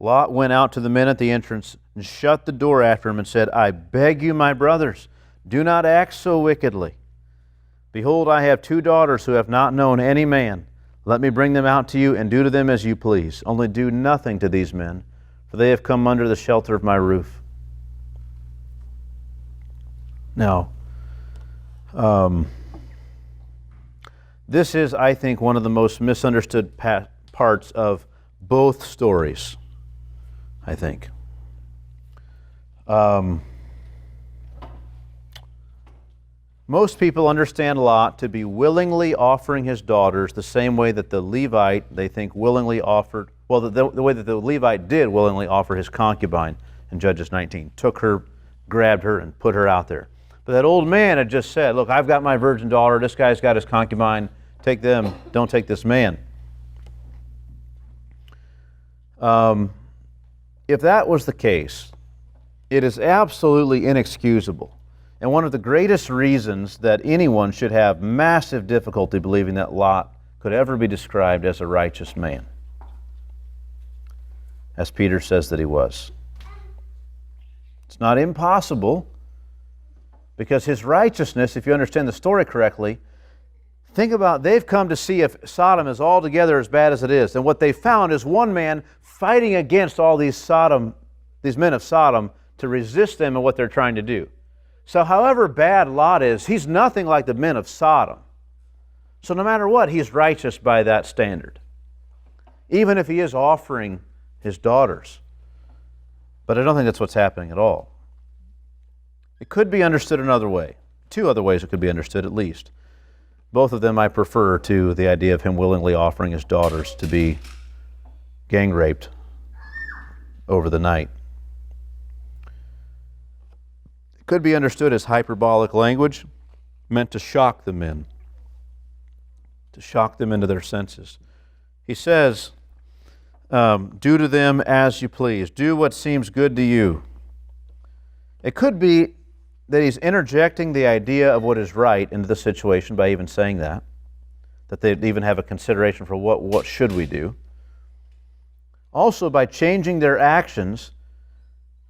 Lot went out to the men at the entrance and shut the door after him and said, I beg you, my brothers, do not act so wickedly. Behold, I have 2 daughters who have not known any man. Let me bring them out to you and do to them as you please. Only do nothing to these men, for they have come under the shelter of my roof. Now, this is, I think, one of the most misunderstood parts of both stories, I think. Most people understand Lot to be willingly offering his daughters the same way that the Levite, they think, willingly offered, well, the way that the Levite did willingly offer his concubine in Judges 19. Took her, grabbed her, and put her out there. But that old man had just said, look, I've got my virgin daughter, this guy's got his concubine, take them, don't take this man. If that was the case, it is absolutely inexcusable. And one of the greatest reasons that anyone should have massive difficulty believing that Lot could ever be described as a righteous man, as Peter says that he was. It's not impossible, because his righteousness, if you understand the story correctly, think about, they've come to see if Sodom is altogether as bad as it is. And what they found is one man fighting against all these men of Sodom to resist them in what they're trying to do. So however bad Lot is, he's nothing like the men of Sodom. So no matter what, he's righteous by that standard, even if he is offering his daughters. But I don't think that's what's happening at all. It could be understood another way. 2 other ways it could be understood at least. Both of them I prefer to the idea of him willingly offering his daughters to be gang raped over the night. Could be understood as hyperbolic language meant to shock the men, to shock them into their senses. He says, do to them as you please. Do what seems good to you. It could be that he's interjecting the idea of what is right into the situation by even saying that they even have a consideration for what should we do. Also by changing their actions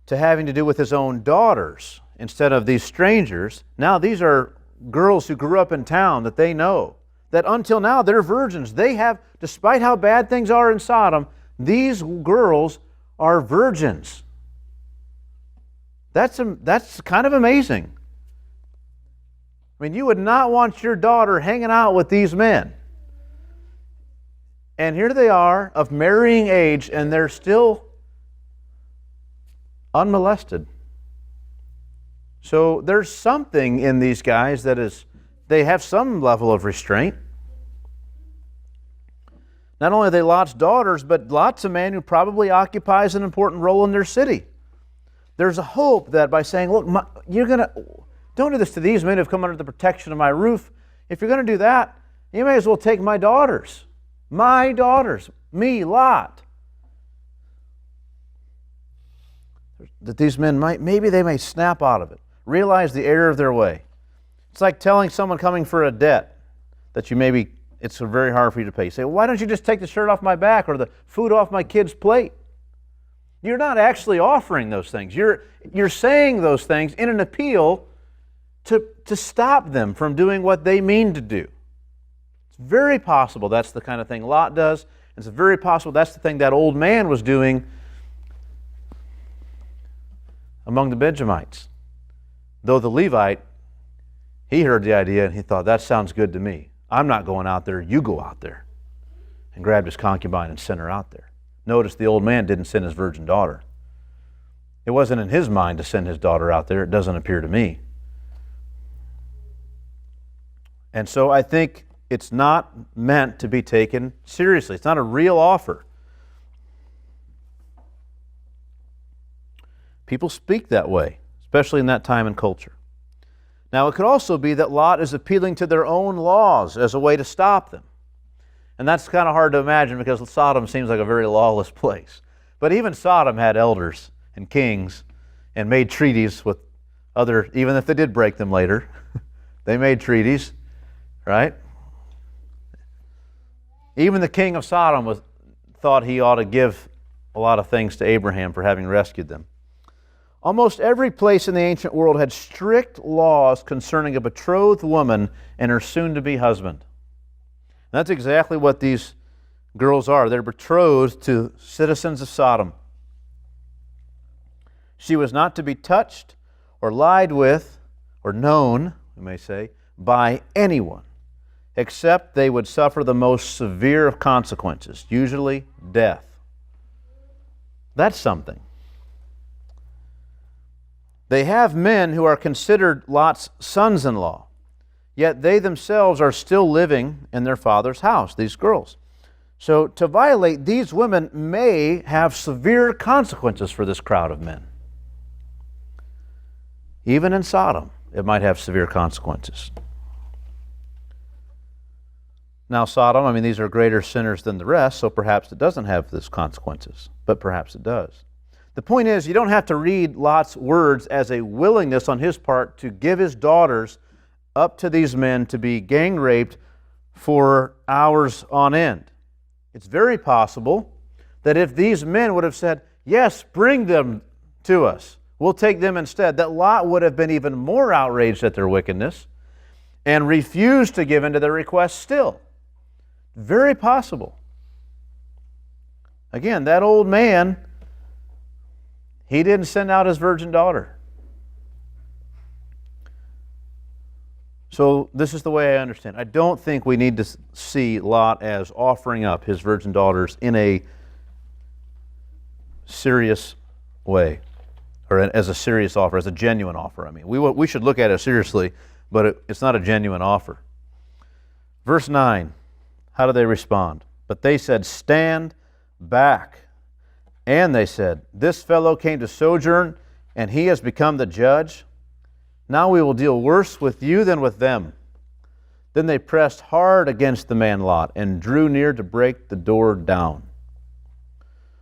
to having to do with his own daughters. Instead of these strangers, now these are girls who grew up in town that they know, that until now they're virgins. They have, despite how bad things are in Sodom, these girls are virgins. That's kind of amazing. I mean, you would not want your daughter hanging out with these men. And here they are of marrying age, and they're still unmolested. So there's something in these guys that is, they have some level of restraint. Not only are they Lot's daughters, but Lot's a man who probably occupies an important role in their city. There's a hope that by saying, look, don't do this to these men who've come under the protection of my roof. If you're going to do that, you may as well take my daughters. My daughters. Me, Lot. That these men maybe they may snap out of it. Realize the error of their way. It's like telling someone coming for a debt that it's very hard for you to pay. You say, well, why don't you just take the shirt off my back or the food off my kid's plate? You're not actually offering those things. You're saying those things in an appeal to stop them from doing what they mean to do. It's very possible that's the kind of thing Lot does. It's very possible that's the thing that old man was doing among the Benjamites. Though the Levite, he heard the idea and he thought, that sounds good to me. I'm not going out there, you go out there. And grabbed his concubine and sent her out there. Notice the old man didn't send his virgin daughter. It wasn't in his mind to send his daughter out there. It doesn't appear to me. And so I think it's not meant to be taken seriously. It's not a real offer. People speak that way, especially in that time and culture. Now, it could also be that Lot is appealing to their own laws as a way to stop them. And that's kind of hard to imagine because Sodom seems like a very lawless place. But even Sodom had elders and kings and made treaties with even if they did break them later, they made treaties, right? Even the king of Sodom thought he ought to give a lot of things to Abraham for having rescued them. Almost every place in the ancient world had strict laws concerning a betrothed woman and her soon-to-be husband. And that's exactly what these girls are. They're betrothed to citizens of Sodom. She was not to be touched or lied with or known, we may say, by anyone, except they would suffer the most severe of consequences, usually death. That's something. They have men who are considered Lot's sons-in-law, yet they themselves are still living in their father's house, these girls. So to violate these women may have severe consequences for this crowd of men. Even in Sodom, it might have severe consequences. Now Sodom, these are greater sinners than the rest, so perhaps it doesn't have these consequences, but perhaps it does. The point is, you don't have to read Lot's words as a willingness on his part to give his daughters up to these men to be gang raped for hours on end. It's very possible that if these men would have said, yes, bring them to us, we'll take them instead, that Lot would have been even more outraged at their wickedness and refused to give in to their request still. Very possible. Again, that old man, he didn't send out his virgin daughter. So this is the way I understand. I don't think we need to see Lot as offering up his virgin daughters in a serious way, or as a serious offer, as a genuine offer. We should look at it seriously, but it's not a genuine offer. Verse 9, how do they respond? But they said, stand back. And they said, this fellow came to sojourn, and he has become the judge. Now we will deal worse with you than with them. Then they pressed hard against the man Lot and drew near to break the door down.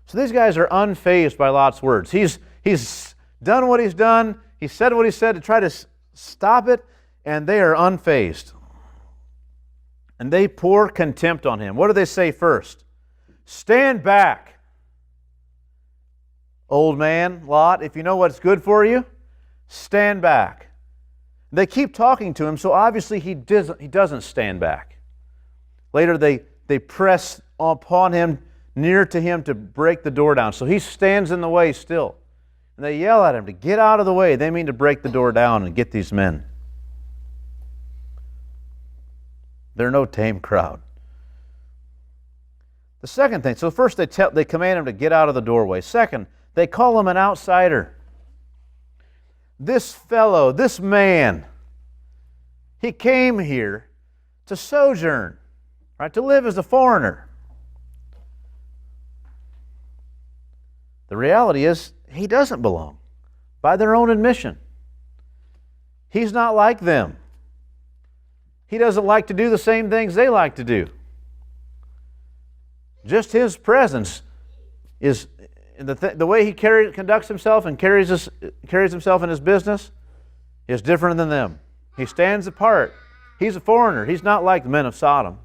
So these guys are unfazed by Lot's words. He's done what he's done. He said what he said to try to stop it, and they are unfazed. And they pour contempt on him. What do they say first? Stand back. Old man, Lot, if you know what's good for you, stand back. They keep talking to him, so obviously he doesn't stand back. Later they press upon him, near to him to break the door down. So he stands in the way still. And they yell at him to get out of the way. They mean to break the door down and get these men. They're no tame crowd. The second thing, so first they command him to get out of the doorway. Second, they call him an outsider. This fellow, this man, he came here to sojourn, right, to live as a foreigner. The reality is, he doesn't belong, by their own admission. He's not like them. He doesn't like to do the same things they like to do. Just his presence is, the way he conducts himself and carries himself in his business is different than them. He stands apart. He's a foreigner. He's not like the men of Sodom.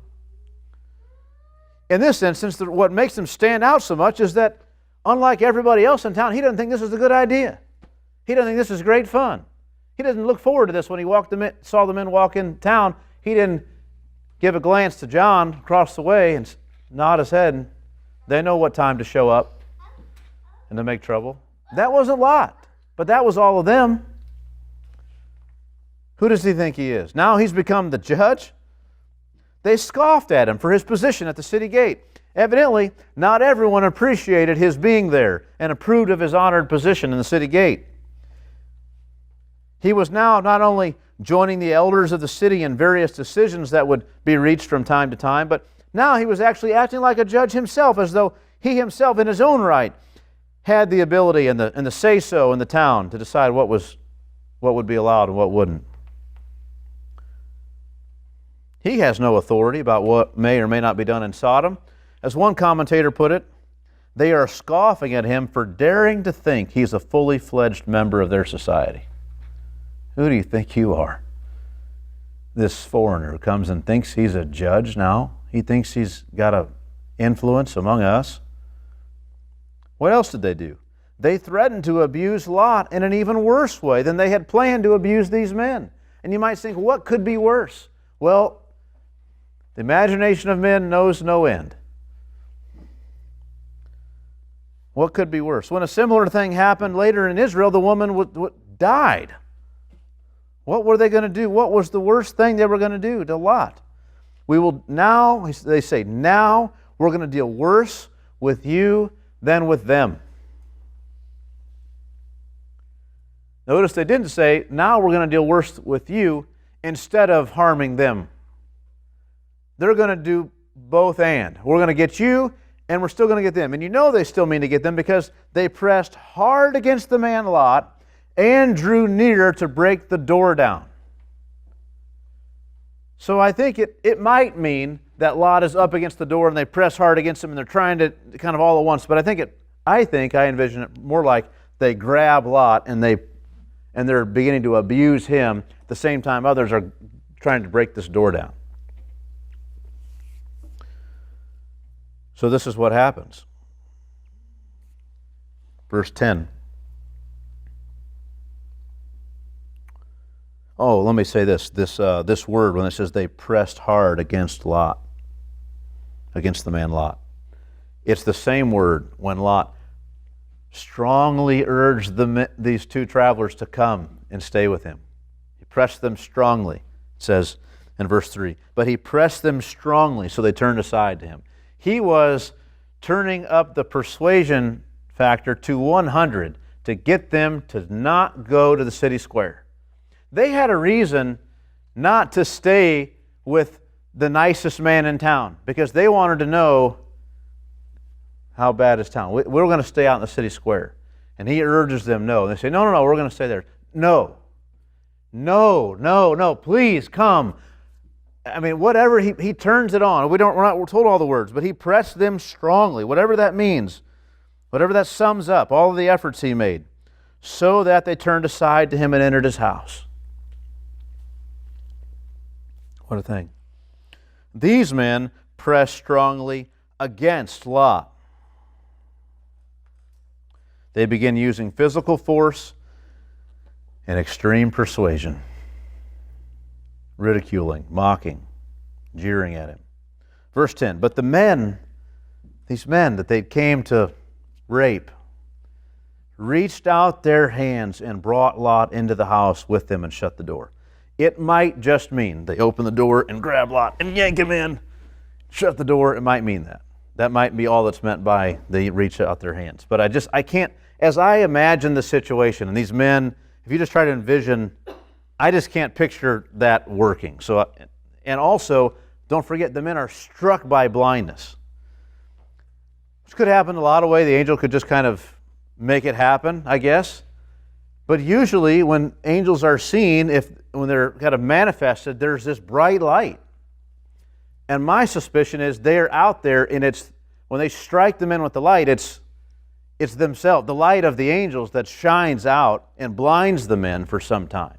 In this instance, what makes him stand out so much is that, unlike everybody else in town, he doesn't think this is a good idea. He doesn't think this is great fun. He doesn't look forward to this when he saw the men walk in town. He didn't give a glance to John across the way and nod his head. They know what time to show up and to make trouble. That wasn't Lot, but that was all of them. Who does he think he is? Now he's become the judge? They scoffed at him for his position at the city gate. Evidently, not everyone appreciated his being there and approved of his honored position in the city gate. He was now not only joining the elders of the city in various decisions that would be reached from time to time, but now he was actually acting like a judge himself, as though he himself in his own right had the ability and the say-so in the town to decide what would be allowed and what wouldn't. He has no authority about what may or may not be done in Sodom. As one commentator put it, they are scoffing at him for daring to think he's a fully fledged member of their society. Who do you think you are? This foreigner who comes and thinks he's a judge now. He thinks he's got an influence among us. What else did they do? They threatened to abuse Lot in an even worse way than they had planned to abuse these men. And you might think, what could be worse? Well, the imagination of men knows no end. What could be worse? When a similar thing happened later in Israel, the woman died. What were they going to do? What was the worst thing they were going to do to Lot? We will now, they say, now we're going to deal worse with you than with them. Notice they didn't say, now we're going to deal worse with you instead of harming them. They're going to do both and. We're going to get you and we're still going to get them. And you know they still mean to get them because they pressed hard against the man Lot and drew near to break the door down. So I think it might mean that Lot is up against the door and they press hard against him and they're trying to kind of all at once. But I envision it more like they grab Lot and they're beginning to abuse him at the same time others are trying to break this door down. So this is what happens. Verse 10. Oh, let me say this word when it says they pressed hard against Lot, against the man Lot. It's the same word when Lot strongly urged these two travelers to come and stay with him. He pressed them strongly, it says in verse 3. But he pressed them strongly, so they turned aside to him. He was turning up the persuasion factor to 100 to get them to not go to the city square. They had a reason not to stay with the nicest man in town because they wanted to know how bad is town. We're going to stay out in the city square. And he urges them no. And they say, no, we're going to stay there. No, please come. I mean, whatever, he turns it on. We're not told all the words, but he pressed them strongly, whatever that means, whatever that sums up, all of the efforts he made, so that they turned aside to him and entered his house. What a thing. These men pressed strongly against Lot. They begin using physical force and extreme persuasion, ridiculing, mocking, jeering at him. Verse 10, but the men, these men that they came to rape, reached out their hands and brought Lot into the house with them and shut the door. It might just mean they open the door and grab Lot and yank him in, shut the door. It might mean that. That might be all that's meant by they reach out their hands. But I can't, as I imagine the situation, and these men, if you just try to envision, I just can't picture that working. So, and also, don't forget, the men are struck by blindness. Which could happen a lot of ways. The angel could just kind of make it happen, I guess. But usually when angels are seen, when they're kind of manifested, there's this bright light. And my suspicion is they're out there, and when they strike the men with the light, it's themselves, the light of the angels that shines out and blinds the men for some time.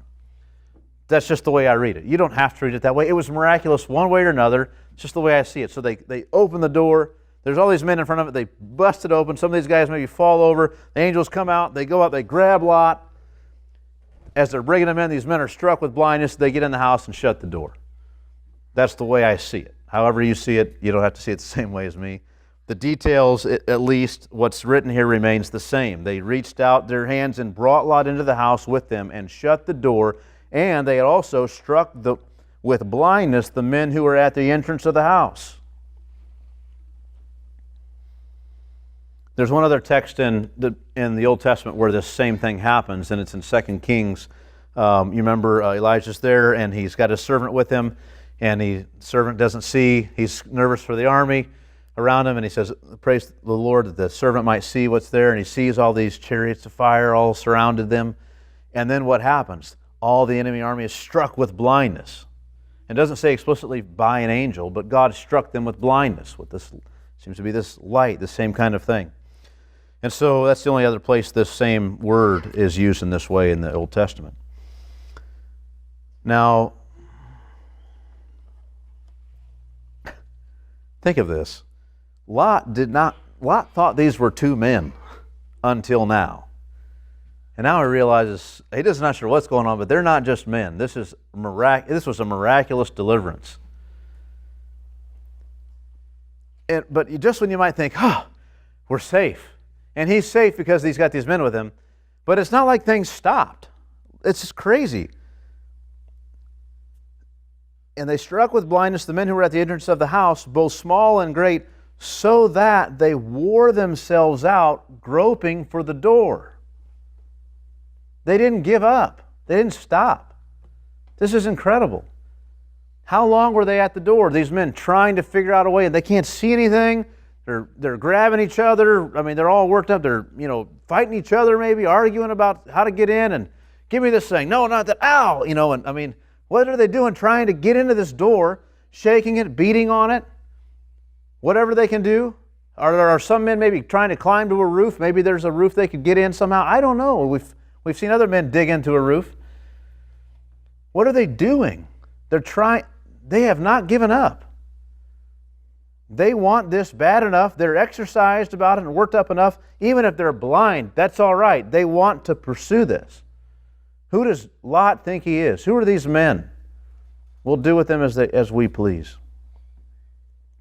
That's just the way I read it. You don't have to read it that way. It was miraculous one way or another. It's just the way I see it. So they open the door. There's all these men in front of it. They bust it open. Some of these guys maybe fall over. The angels come out. They go up. They grab Lot. As they're bringing him in, these men are struck with blindness. They get in the house and shut the door. That's the way I see it. However you see it, you don't have to see it the same way as me. The details, at least, what's written here remains the same. They reached out their hands and brought Lot into the house with them and shut the door. And they had also struck with blindness the men who were at the entrance of the house. There's one other text in the Old Testament where this same thing happens, and it's in 2 Kings. You remember Elijah's there, and he's got his servant with him, and the servant doesn't see. He's nervous for the army around him, and he says, praise the Lord that the servant might see what's there, and he sees all these chariots of fire all surrounded them. And then what happens? All the enemy army is struck with blindness. It doesn't say explicitly by an angel, but God struck them with blindness, with this, seems to be this light, the same kind of thing. And so that's the only other place this same word is used in this way in the Old Testament. Now, think of this. Lot thought these were two men until now. And now he realizes, he does not sure what's going on, but they're not just men. This was a miraculous deliverance. But just when you might think, we're safe. And he's safe because he's got these men with him. But it's not like things stopped. It's just crazy. And they struck with blindness the men who were at the entrance of the house, both small and great, so that they wore themselves out, groping for the door. They didn't give up. They didn't stop. This is incredible. How long were they at the door? These men trying to figure out a way, and they can't see anything. They're grabbing each other. I mean, they're all worked up. They're, fighting each other maybe, arguing about how to get in, and give me this thing. No, not that. Ow! And I mean, what are they doing trying to get into this door, shaking it, beating on it? Whatever they can do. Are some men maybe trying to climb to a roof? Maybe there's a roof they could get in somehow. I don't know. We've seen other men dig into a roof. What are they doing? They have not given up. They want this bad enough. They're exercised about it and worked up enough. Even if they're blind, that's all right. They want to pursue this. Who does Lot think he is? Who are these men? We'll do with them as we please.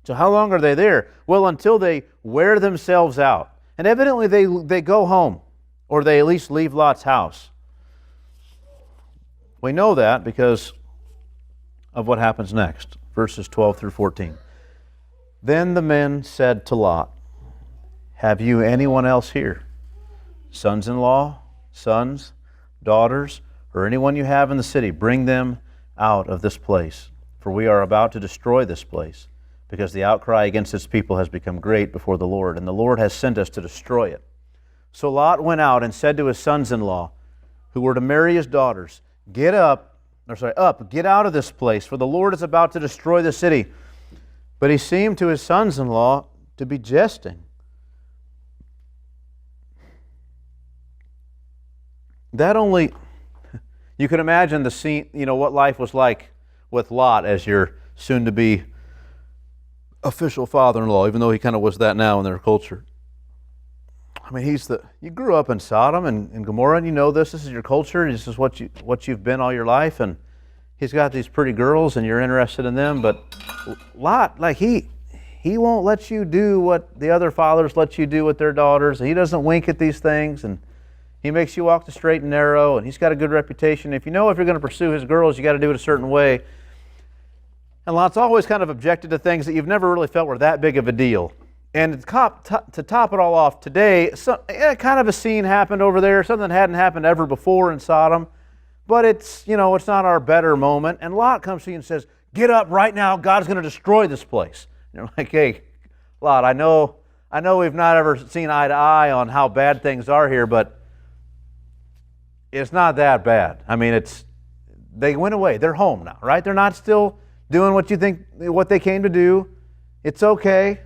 So how long are they there? Well, until they wear themselves out. And evidently they go home, or they at least leave Lot's house. We know that because of what happens next, verses 12 through 14. Then the men said to Lot, "Have you anyone else here? Sons-in-law, sons, daughters, or anyone you have in the city, bring them out of this place, for we are about to destroy this place, because the outcry against its people has become great before the Lord, and the Lord has sent us to destroy it." So Lot went out and said to his sons-in-law, who were to marry his daughters, get out of this place, for the Lord is about to destroy the city. But he seemed to his sons-in-law to be jesting. You can imagine the scene, what life was like with Lot as your soon-to-be official father-in-law, even though he kind of was that now in their culture. I mean, you grew up in Sodom and Gomorrah, and you know this is your culture, this is what you've been all your life, and he's got these pretty girls and you're interested in them, but Lot, he won't let you do what the other fathers let you do with their daughters. He doesn't wink at these things, and he makes you walk the straight and narrow, and he's got a good reputation. If you're going to pursue his girls, you got to do it a certain way. And Lot's always kind of objected to things that you've never really felt were that big of a deal. And to top it all off, today, kind of a scene happened over there, something that hadn't happened ever before in Sodom, but it's not our better moment. And Lot comes to you and says, get up right now, God's going to destroy this place. And you're like, hey, Lot, I know we've not ever seen eye to eye on how bad things are here, but it's not that bad. I mean, they went away. They're home now, right? They're not still doing what they came to do. It's okay.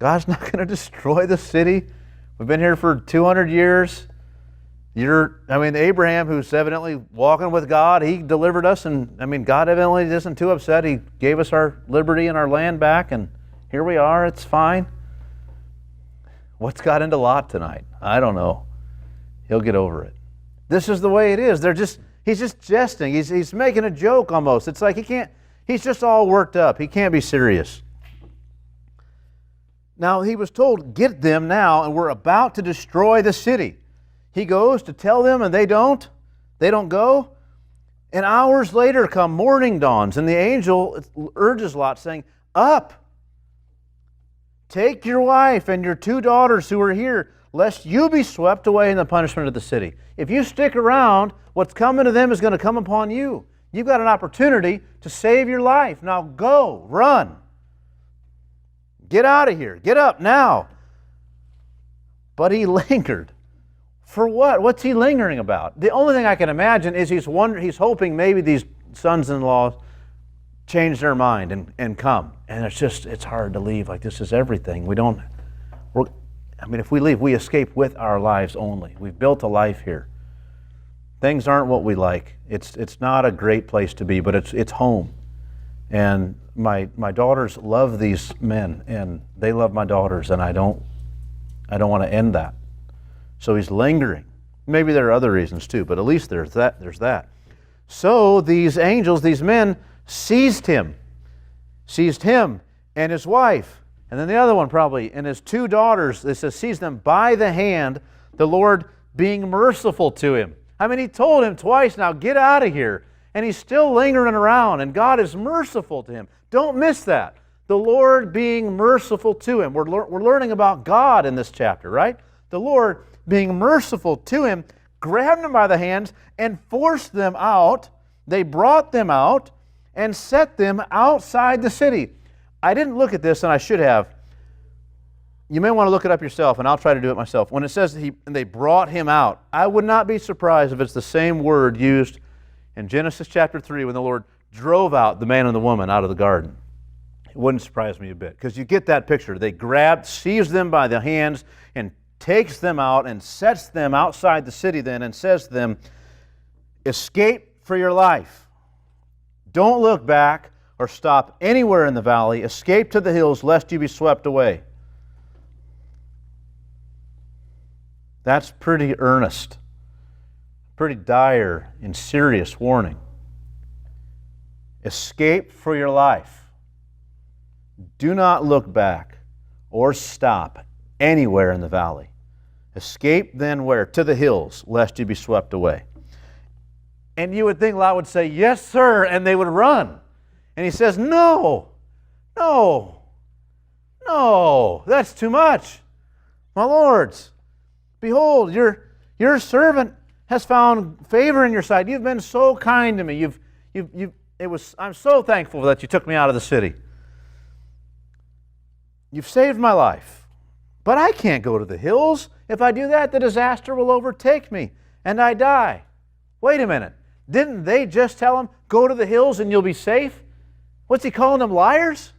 God's not going to destroy the city. We've been here for 200 years. Abraham, who's evidently walking with God, he delivered us, and God evidently isn't too upset. He gave us our liberty and our land back, and here we are. It's fine. What's got into Lot tonight? I don't know. He'll get over it. This is the way it is. He's just jesting. He's making a joke almost. It's like he's just all worked up. He can't be serious. Now, he was told, get them now, and we're about to destroy the city. He goes to tell them, and they don't. They don't go. And hours later come morning dawns, and the angel urges Lot, saying, up, take your wife and your 2 daughters who are here, lest you be swept away in the punishment of the city. If you stick around, what's coming to them is going to come upon you. You've got an opportunity to save your life. Now go, run. Get out of here. Get up now. But he lingered. For what? What's he lingering about? The only thing I can imagine is he's hoping maybe these sons-in-law change their mind and come. And it's hard to leave. Like, this is everything. If we leave, we escape with our lives only. We've built a life here. Things aren't what we like. It's not a great place to be, but it's home. And my daughters love these men, and they love my daughters, and I don't want to end that. So he's lingering. Maybe there are other reasons too, but at least there's that. So these angels, these men, seized him and his wife, and then the other one probably, and his 2 daughters. It says, seized them by the hand, the Lord being merciful to him. He told him twice, now get out of here. And he's still lingering around, and God is merciful to him. Don't miss that. The Lord being merciful to him. We're learning about God in this chapter, right? The Lord being merciful to him, grabbed them by the hands and forced them out. They brought them out and set them outside the city. I didn't look at this, and I should have. You may want to look it up yourself, and I'll try to do it myself. When it says and they brought him out, I would not be surprised if it's the same word used in Genesis chapter 3 when the Lord drove out the man and the woman out of the garden. It wouldn't surprise me a bit, because you get that picture. They seized them by the hands and takes them out and sets them outside the city then and says to them, escape for your life. Don't look back or stop anywhere in the valley. Escape to the hills lest you be swept away. That's pretty earnest, pretty dire and serious warning. Escape for your life. Do not look back or stop anywhere in the valley. Escape then where? To the hills, lest you be swept away. And you would think Lot would say, yes, sir, and they would run. And he says, no, that's too much. My lords, behold, your servant has found favor in your sight. You've been so kind to me. I'm so thankful that you took me out of the city. You've saved my life. But I can't go to the hills. If I do that, the disaster will overtake me, and I die. Wait a minute. Didn't they just tell him, go to the hills and you'll be safe? What's he calling them, liars?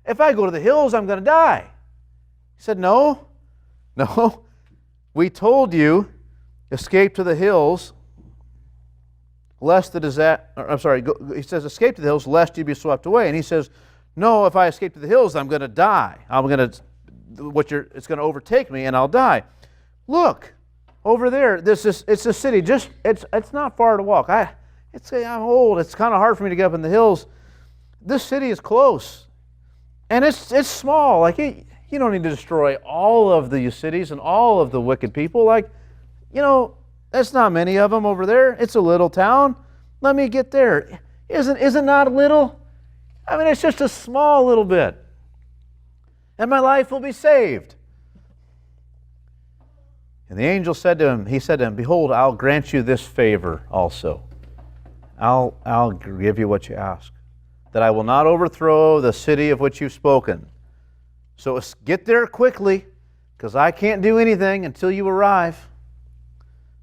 If I go to the hills, I'm going to die. He said, no. We told you, escape to the hills, lest the disaster, he says, escape to the hills, lest you be swept away. And he says, no, if I escape to the hills, I'm going to die. It's going to overtake me, and I'll die. Look, over there, it's a city. It's not far to walk. I'm old. It's kind of hard for me to get up in the hills. This city is close, and it's small. Like, you don't need to destroy all of the cities and all of the wicked people. That's not many of them over there. It's a little town. Let me get there. Isn't not little? It's just a small little bit. and my life will be saved. And the angel said to him, he said to him, behold, I'll grant you this favor also. I'll give you what you ask, that I will not overthrow the city of which you've spoken. So get there quickly, because I can't do anything until you arrive.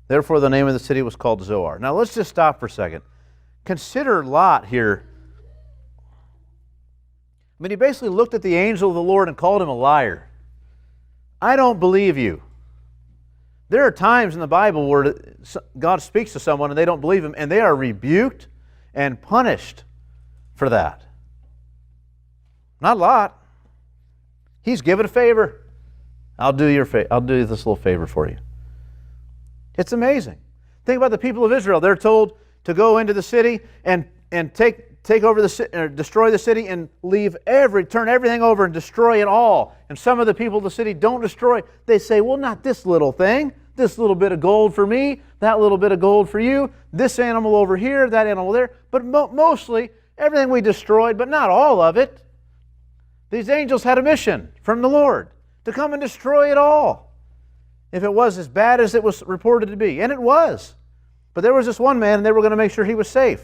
Therefore, the name of the city was called Zoar. Now, let's just stop for a second. Consider Lot here. I mean, he basically looked at the angel of the Lord and called him a liar. I don't believe you. There are times in the Bible where God speaks to someone and they don't believe him, and they are rebuked and punished for that. Not Lot. He's given a favor. I'll do this little favor for you. It's amazing. Think about the people of Israel. They're told to go into the city and take over the city, or destroy the city, and turn everything over and destroy it all. And some of the people of the city don't destroy. They say, well, not this little thing. This little bit of gold for me, that little bit of gold for you, this animal over here, that animal there. But mostly, everything we destroyed, but not all of it. These angels had a mission from the Lord to come and destroy it all, if it was as bad as it was reported to be. And it was. But there was this one man, and they were going to make sure he was safe.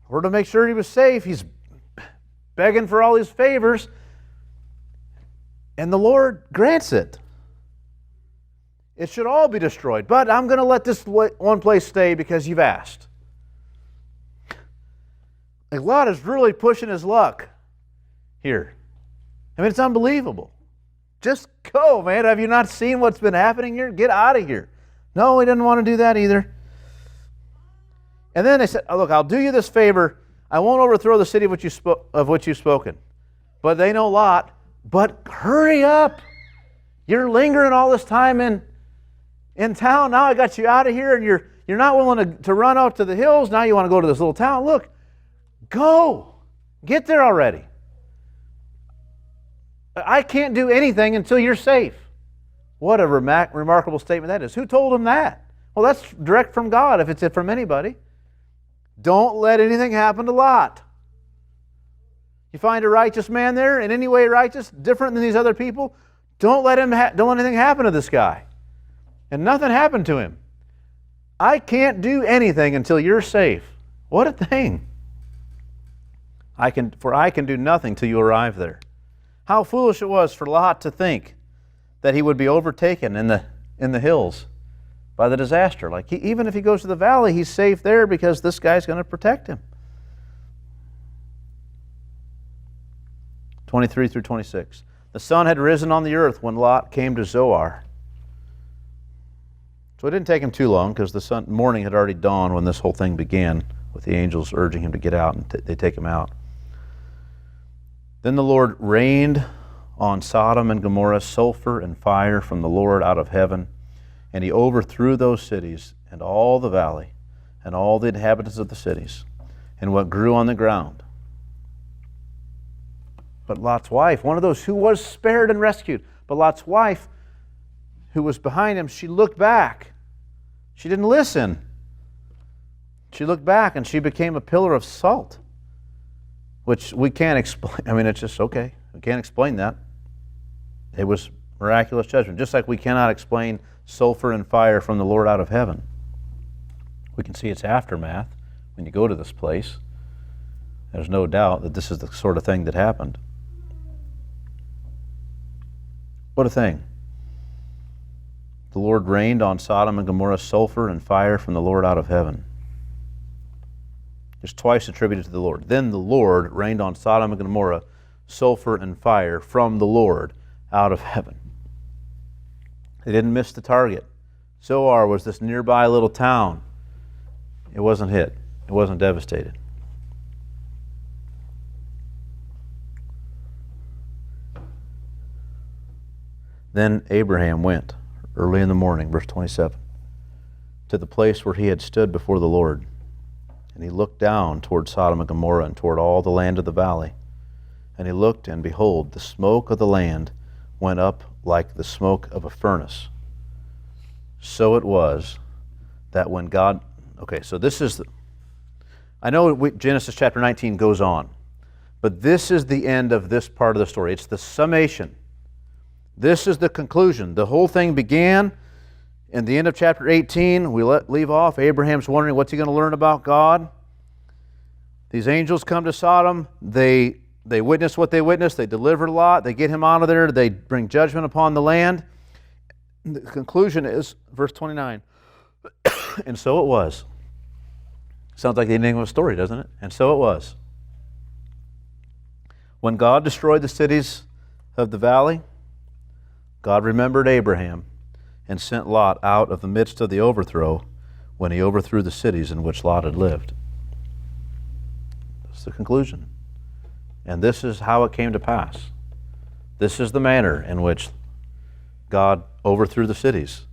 Or to make sure he was safe, he's begging for all these favors, and the Lord grants it. It should all be destroyed, but I'm going to let this one place stay because you've asked. Like, Lot is really pushing his luck here. I mean, it's unbelievable. Just go, man. Have you not seen what's been happening here? Get out of here. No, he didn't want to do that either. And then they said, oh, look, I'll do you this favor. I won't overthrow the city of which you've spoken. But they know Lot. But hurry up. You're lingering all this time in town. Now I got you out of here, and you're not willing to run out to the hills. Now you want to go to this little town. Look, go. Get there already. I can't do anything until you're safe. What a remarkable statement that is. Who told him that? Well, that's direct from God, if it's from anybody. Don't let anything happen to Lot. You find a righteous man there, in any way righteous, different than these other people, don't let anything happen to this guy. And nothing happened to him. I can't do anything until you're safe. What a thing. I can do nothing till you arrive there. How foolish it was for Lot to think that he would be overtaken in the hills by the disaster. Like, even if he goes to the valley, he's safe there because this guy's going to protect him. 23 through 26. The sun had risen on the earth when Lot came to Zoar. So it didn't take him too long, because the morning had already dawned when this whole thing began, with the angels urging him to get out, and they take him out. Then the Lord rained on Sodom and Gomorrah sulfur and fire from the Lord out of heaven, and he overthrew those cities and all the valley and all the inhabitants of the cities and what grew on the ground. But Lot's wife, one of those who was spared and rescued, but Lot's wife, who was behind him, she looked back. She didn't listen. She looked back, and she became a pillar of salt, which we can't explain. I mean, it's just, okay, we can't explain that. It was miraculous judgment, just like we cannot explain sulfur and fire from the Lord out of heaven. We can see its aftermath when you go to this place. There's no doubt that this is the sort of thing that happened. What a thing. The Lord rained on Sodom and Gomorrah sulfur and fire from the Lord out of heaven. It's twice attributed to the Lord. Then the Lord rained on Sodom and Gomorrah sulfur and fire from the Lord out of heaven. They didn't miss the target. Zoar was this nearby little town. It wasn't hit. It wasn't devastated. Then Abraham went early in the morning, verse 27, to the place where he had stood before the Lord. And he looked down toward Sodom and Gomorrah and toward all the land of the valley. And he looked, and behold, the smoke of the land went up like the smoke of a furnace. So it was that when God... Okay, so this is... I know Genesis chapter 19 goes on, But this is the end of this part of the story. It's the summation. This is the conclusion. The whole thing began in the end of chapter 18. We leave off. Abraham's wondering what's he going to learn about God. These angels come to Sodom. They witness what they witness. They deliver Lot. They get him out of there. They bring judgment upon the land. The conclusion is, verse 29, and so it was. Sounds like the ending of a story, doesn't it? And so it was. When God destroyed the cities of the valley, God remembered Abraham and sent Lot out of the midst of the overthrow when he overthrew the cities in which Lot had lived. That's the conclusion. And this is how it came to pass. This is the manner in which God overthrew the cities.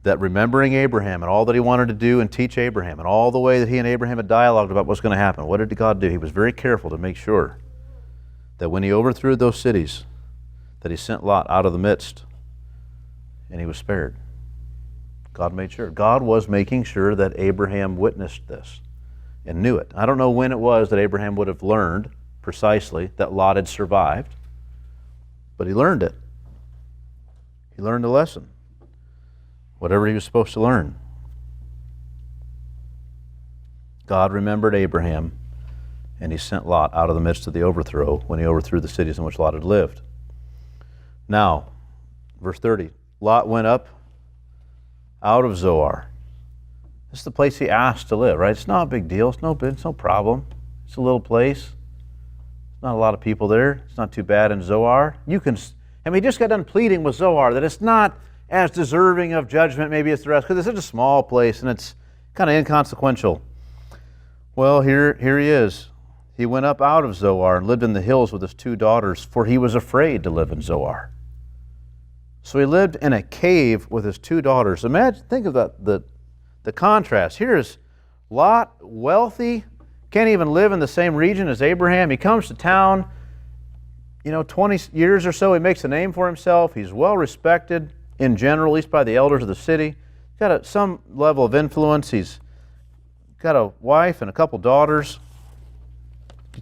That remembering Abraham and all that he wanted to do and teach Abraham and all the way that he and Abraham had dialogued about what's going to happen, what did God do? He was very careful to make sure that when he overthrew those cities, that he sent Lot out of the midst and he was spared. God made sure. God was making sure that Abraham witnessed this and knew it. I don't know when it was that Abraham would have learned precisely that Lot had survived, but he learned it. He learned the lesson, whatever he was supposed to learn. God remembered Abraham, and he sent Lot out of the midst of the overthrow when he overthrew the cities in which Lot had lived. Now, verse 30, Lot went up out of Zoar. This is the place he asked to live, right? It's not a big deal. It's no problem. It's a little place. Not a lot of people there. It's not too bad in Zoar. He just got done pleading with Zoar that it's not as deserving of judgment maybe as the rest, because it's such a small place and it's kind of inconsequential. Well, here he is. He went up out of Zoar and lived in the hills with his 2 daughters, for he was afraid to live in Zoar. So he lived in a cave with his 2 daughters. Think of the contrast. Here is Lot, wealthy, can't even live in the same region as Abraham. He comes to town, 20 years or so, he makes a name for himself. He's well respected in general, at least by the elders of the city. He's got some level of influence. He's got a wife and a couple daughters,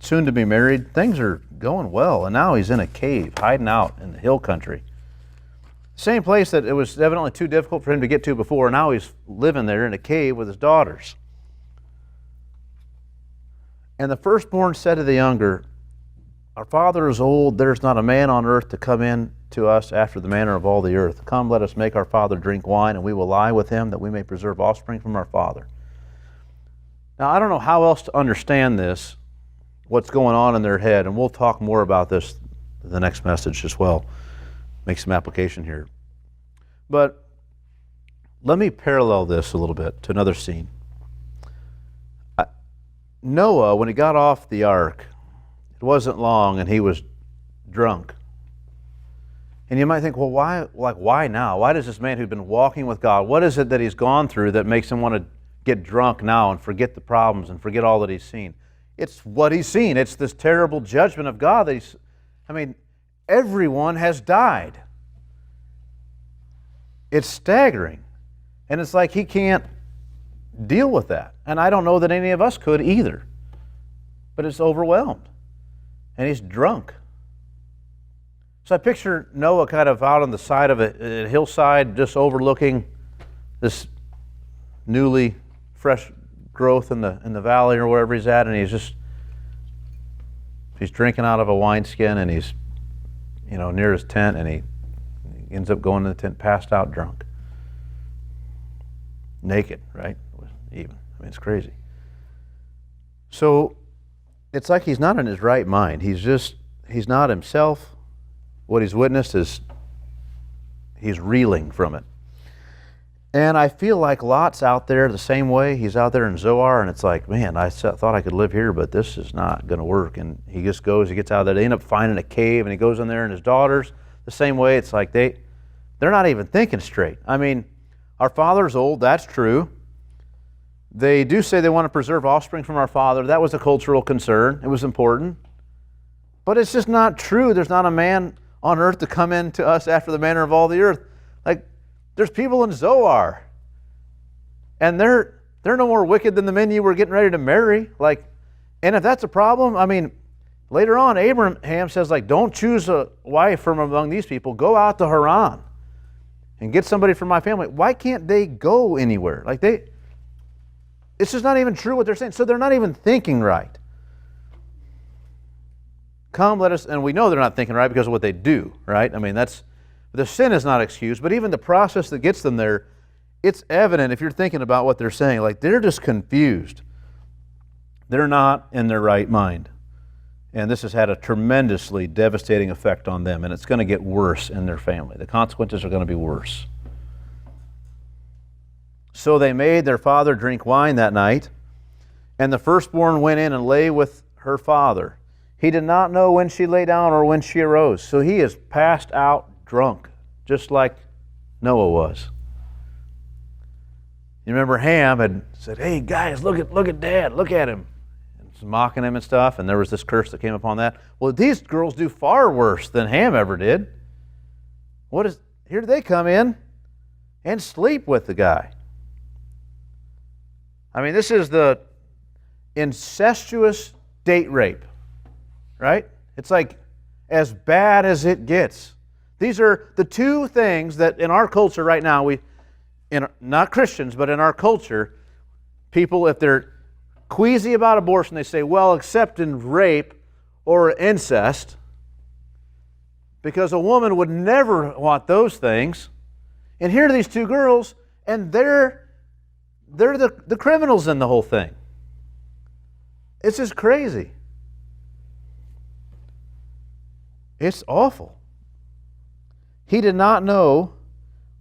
soon to be married. Things are going well, and now he's in a cave, hiding out in the hill country. Same place that it was evidently too difficult for him to get to before. Now he's living there in a cave with his daughters. And the firstborn said to the younger, "Our father is old. There is not a man on earth to come in to us after the manner of all the earth. Come, let us make our father drink wine, and we will lie with him, that we may preserve offspring from our father." Now, I don't know how else to understand this, what's going on in their head, and we'll talk more about this in the next message as well. Make some application here. But let me parallel this a little bit to another scene. Noah, when he got off the ark, it wasn't long and he was drunk. And you might think, well, why now? Why does this man who's been walking with God, what is it that he's gone through that makes him want to get drunk now and forget the problems and forget all that he's seen? It's what he's seen. It's this terrible judgment of God that everyone has died. It's staggering. And it's like he can't deal with that. And I don't know that any of us could either. But it's overwhelmed. And he's drunk. So I picture Noah kind of out on the side of a hillside, just overlooking this newly fresh growth in the valley or wherever he's at, and he's drinking out of a wineskin, and he's near his tent, and he ends up going to the tent passed out drunk. Naked, right? Even. It's crazy. So it's like he's not in his right mind. He's not himself. What he's witnessed is he's reeling from it. And I feel like Lot's out there the same way. He's out there in Zoar, and it's like, man, I thought I could live here, but this is not going to work. And he just goes, he gets out there. They end up finding a cave, and he goes in there, and his daughters, the same way. It's like they're not even thinking straight. Our father's old, that's true. They do say they want to preserve offspring from our father. That was a cultural concern. It was important. But it's just not true. There's not a man on earth to come in to us after the manner of all the earth. There's people in Zoar, and they're no more wicked than the men you were getting ready to marry. And if that's a problem, Later on, Abraham says, like, don't choose a wife from among these people. Go out to Haran and get somebody from my family. Why can't they go anywhere? Like, it's just not even true what they're saying. So they're not even thinking right. Come, let us, and we know they're not thinking right because of what they do, right? I mean, the sin is not excused, but even the process that gets them there, it's evident if you're thinking about what they're saying. Like, they're just confused. They're not in their right mind. And this has had a tremendously devastating effect on them, and it's going to get worse in their family. The consequences are going to be worse. So they made their father drink wine that night, and the firstborn went in and lay with her father. He did not know when she lay down or when she arose. So he is passed out drunk, just like Noah was. You remember Ham had said, hey guys, look at Dad, look at him. Mocking him and stuff, and there was this curse that came upon that. Well, these girls do far worse than Ham ever did. Here they come in and sleep with the guy. I mean, this is the incestuous date rape, right? It's like as bad as it gets. These are the two things that in our culture right now, not Christians, but in our culture, people, if they're queasy about abortion, they say, well, except in rape or incest, because a woman would never want those things. And here are these two girls, and they're the criminals in the whole thing. It's just crazy. It's awful. He did not know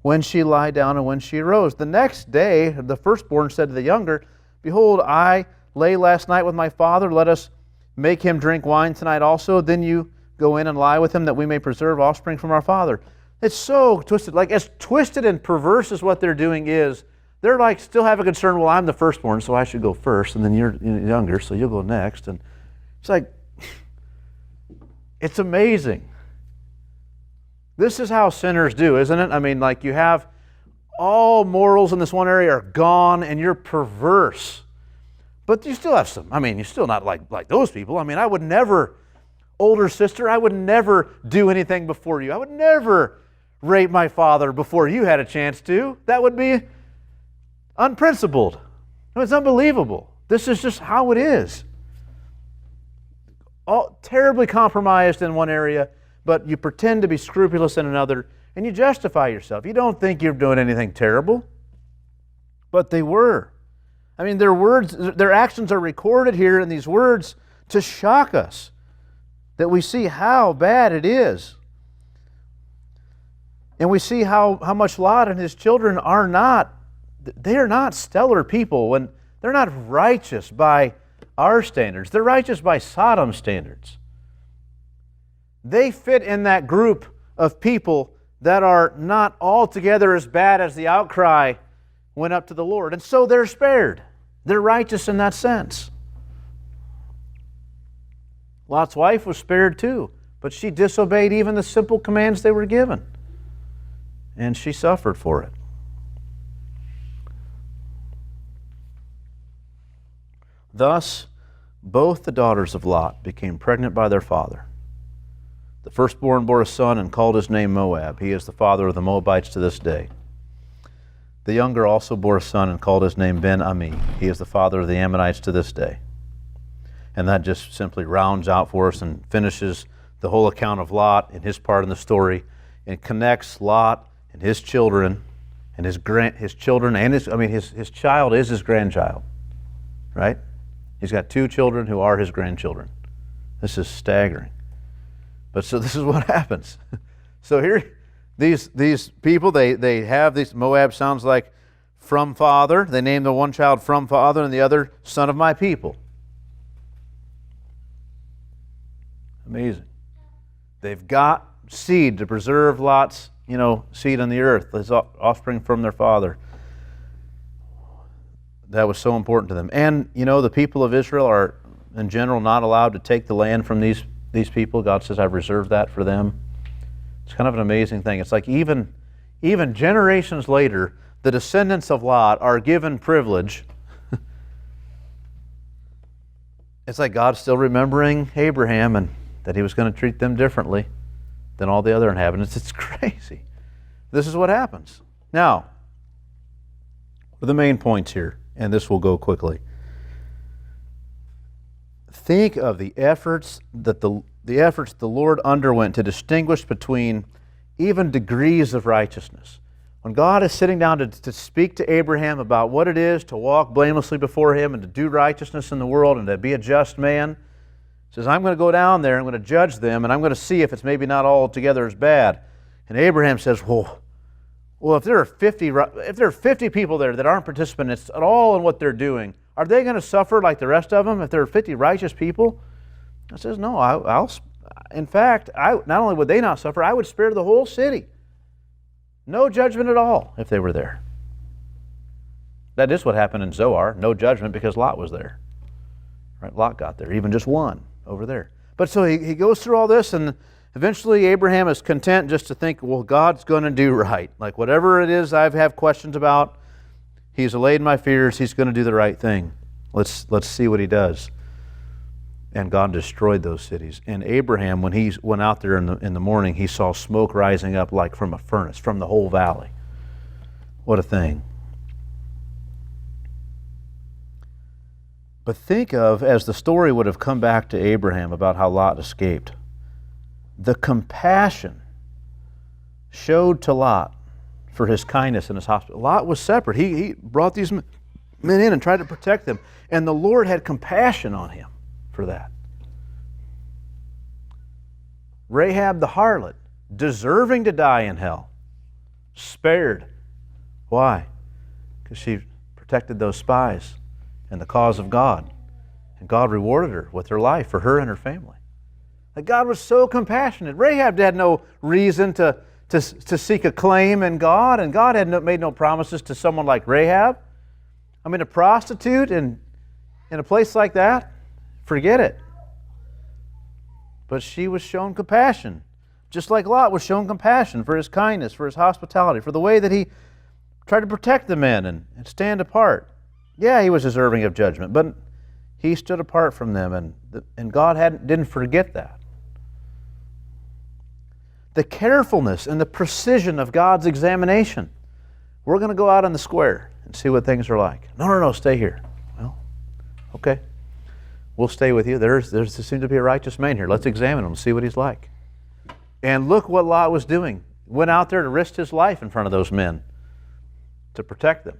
when she lay down and when she arose. The next day, the firstborn said to the younger, behold, I lay last night with my father. Let us make him drink wine tonight also. Then you go in and lie with him that we may preserve offspring from our father. It's so twisted. Like, as twisted and perverse as what they're doing is, they're like still have a concern, well, I'm the firstborn, so I should go first, and then you're younger, so you'll go next. And it's like, it's amazing. This is how sinners do, isn't it? I mean, like, you have all morals in this one area are gone, and you're perverse. But you still have some. I mean, you're still not like those people. I mean, I would never, older sister, I would never do anything before you. I would never rape my father before you had a chance to. That would be unprincipled. It's unbelievable. This is just how it is. All terribly compromised in one area, but you pretend to be scrupulous in another, and you justify yourself. You don't think you're doing anything terrible, but they were. I mean, their words, their actions are recorded here in these words to shock us, that we see how bad it is. And we see how much Lot and his children are not stellar people. When they're not righteous by our standards. They're righteous by Sodom's standards. They fit in that group of people that are not altogether as bad as the outcry went up to the Lord. And so they're spared. They're righteous in that sense. Lot's wife was spared too, but she disobeyed even the simple commands they were given. And she suffered for it. Thus, both the daughters of Lot became pregnant by their father. The firstborn bore a son and called his name Moab. He is the father of the Moabites to this day. The younger also bore a son and called his name Ben-Ami. He is the father of the Ammonites to this day. And that just simply rounds out for us and finishes the whole account of Lot and his part in the story, and connects Lot and his children and his children and his child is his grandchild, right? He's got two children who are his grandchildren. This is staggering. But so this is what happens. So here, these people, they have these, Moab sounds like from father. They name the one child from father and the other son of my people. Amazing. They've got seed to preserve Lot's, seed on the earth, his offspring from their father. That was so important to them. And, the people of Israel are, in general, not allowed to take the land from these people. God says, I've reserved that for them. It's kind of an amazing thing. It's like even generations later, the descendants of Lot are given privilege it's like God's still remembering Abraham and that he was going to treat them differently than all the other inhabitants. It's crazy. This is what happens. Now, the main points here, and this will go quickly. Think of the efforts that the Lord underwent to distinguish between even degrees of righteousness. When God is sitting down to speak to Abraham about what it is to walk blamelessly before Him and to do righteousness in the world and to be a just man, He says, I'm going to go down there, I'm going to judge them, and I'm going to see if it's maybe not altogether as bad. And Abraham says, well, if there are 50 people there that aren't participants at all in what they're doing, are they going to suffer like the rest of them if there are 50 righteous people? I says, no, in fact, not only would they not suffer, I would spare the whole city. No judgment at all if they were there. That is what happened in Zoar. No judgment because Lot was there. Right? Lot got there, even just one over there. But so he goes through all this, and eventually Abraham is content just to think, well, God's going to do right. Like whatever it is I have questions about, He's allayed my fears. He's going to do the right thing. Let's see what He does. And God destroyed those cities. And Abraham, when he went out there in the morning, he saw smoke rising up like from a furnace, from the whole valley. What a thing. But think of, as the story would have come back to Abraham about how Lot escaped, the compassion showed to Lot for his kindness and his hospitality. Lot was separate. He brought these men in and tried to protect them. And the Lord had compassion on him for that. Rahab the harlot, deserving to die in hell, spared. Why? Because she protected those spies and the cause of God. And God rewarded her with her life for her and her family. Like God was so compassionate. Rahab had no reason to seek a claim in God, and God had made no promises to someone like Rahab. I mean, a prostitute in a place like that, forget it. But she was shown compassion, just like Lot was shown compassion for his kindness, for his hospitality, for the way that he tried to protect the men and stand apart. Yeah, he was deserving of judgment, but he stood apart from them, and God didn't forget that. The carefulness and the precision of God's examination. We're going to go out in the square and see what things are like. No, stay here. Well, okay. We'll stay with you. There seems to be a righteous man here. Let's examine him and see what he's like. And look what Lot was doing. Went out there to risk his life in front of those men to protect them.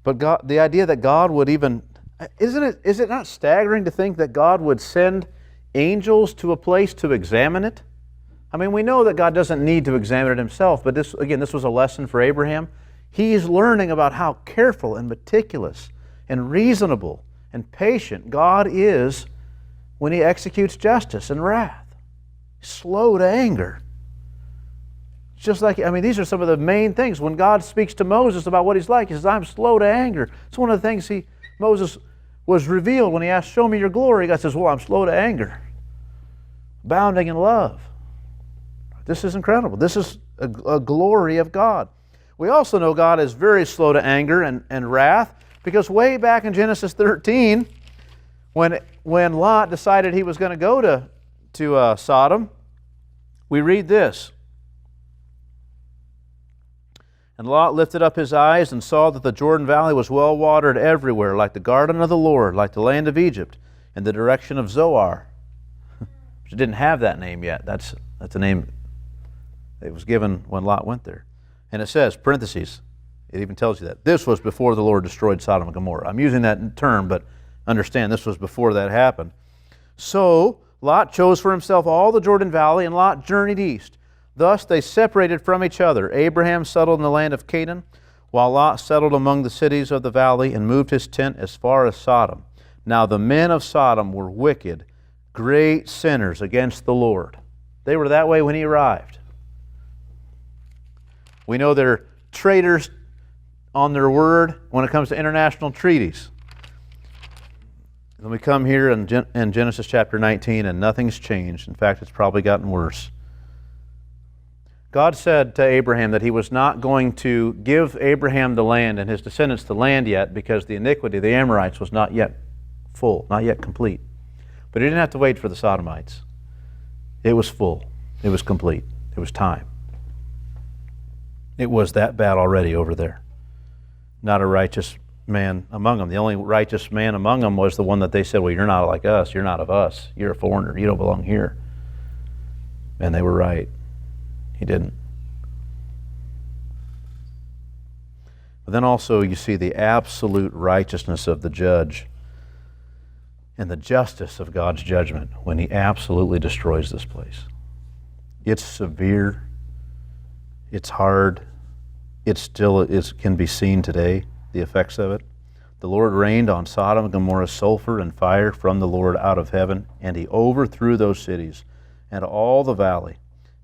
But God, the idea that God would even, is it not staggering to think that God would send angels to a place to examine it? I mean, we know that God doesn't need to examine it Himself, but this was a lesson for Abraham. He's learning about how careful and meticulous and reasonable and patient God is when He executes justice and wrath. Slow to anger. Just like, these are some of the main things. When God speaks to Moses about what He's like, He says, I'm slow to anger. It's one of the things Moses was revealed when he asked, show me your glory. God says, well, I'm slow to anger, abounding in love. This is incredible. This is a glory of God. We also know God is very slow to anger and wrath, because way back in Genesis 13, when Lot decided he was going to go to Sodom, we read this. And Lot lifted up his eyes and saw that the Jordan Valley was well watered everywhere, like the garden of the Lord, like the land of Egypt, in the direction of Zoar. She didn't have that name yet. That's a name that was given when Lot went there. And it says, parentheses, it even tells you that. This was before the Lord destroyed Sodom and Gomorrah. I'm using that term, but understand this was before that happened. So Lot chose for himself all the Jordan Valley, and Lot journeyed east. Thus they separated from each other. Abraham settled in the land of Canaan, while Lot settled among the cities of the valley and moved his tent as far as Sodom. Now the men of Sodom were wicked, great sinners against the Lord. They were that way when he arrived. We know they're traitors on their word when it comes to international treaties. Then we come here in Genesis chapter 19, and nothing's changed. In fact, it's probably gotten worse. God said to Abraham that he was not going to give Abraham the land and his descendants the land yet because the iniquity of the Amorites was not yet full, not yet complete. But he didn't have to wait for the Sodomites. It was full. It was complete. It was time. It was that bad already over there. Not a righteous man among them. The only righteous man among them was the one that they said, well, you're not like us. You're not of us. You're a foreigner. You don't belong here. And they were right. He didn't. But then also you see the absolute righteousness of the judge and the justice of God's judgment when he absolutely destroys this place. It's severe. It's hard. It still can be seen today, the effects of it. The Lord rained on Sodom and Gomorrah sulfur and fire from the Lord out of heaven, and he overthrew those cities and all the valley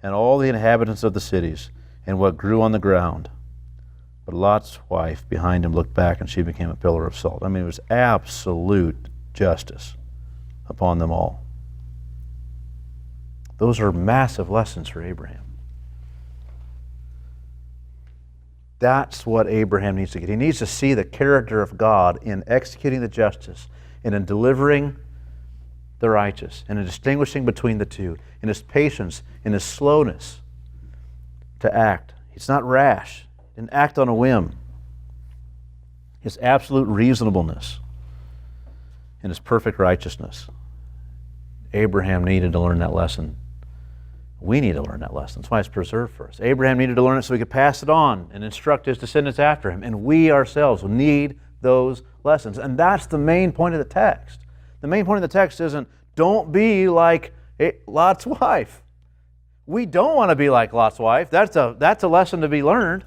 and all the inhabitants of the cities and what grew on the ground. But Lot's wife behind him looked back, and she became a pillar of salt. I mean, it was absolute justice upon them all. Those are massive lessons for Abraham. That's what Abraham needs to get. He needs to see the character of God in executing the justice and in delivering the righteous and in distinguishing between the two, in his patience, in his slowness to act. He's not rash. He didn't act on a whim. His absolute reasonableness and his perfect righteousness. Abraham needed to learn that lesson. We need to learn that lesson. That's why it's preserved for us. Abraham needed to learn it so he could pass it on and instruct his descendants after him. And we ourselves will need those lessons. And that's the main point of the text. The main point of the text isn't, don't be like Lot's wife. We don't want to be like Lot's wife. That's a lesson to be learned.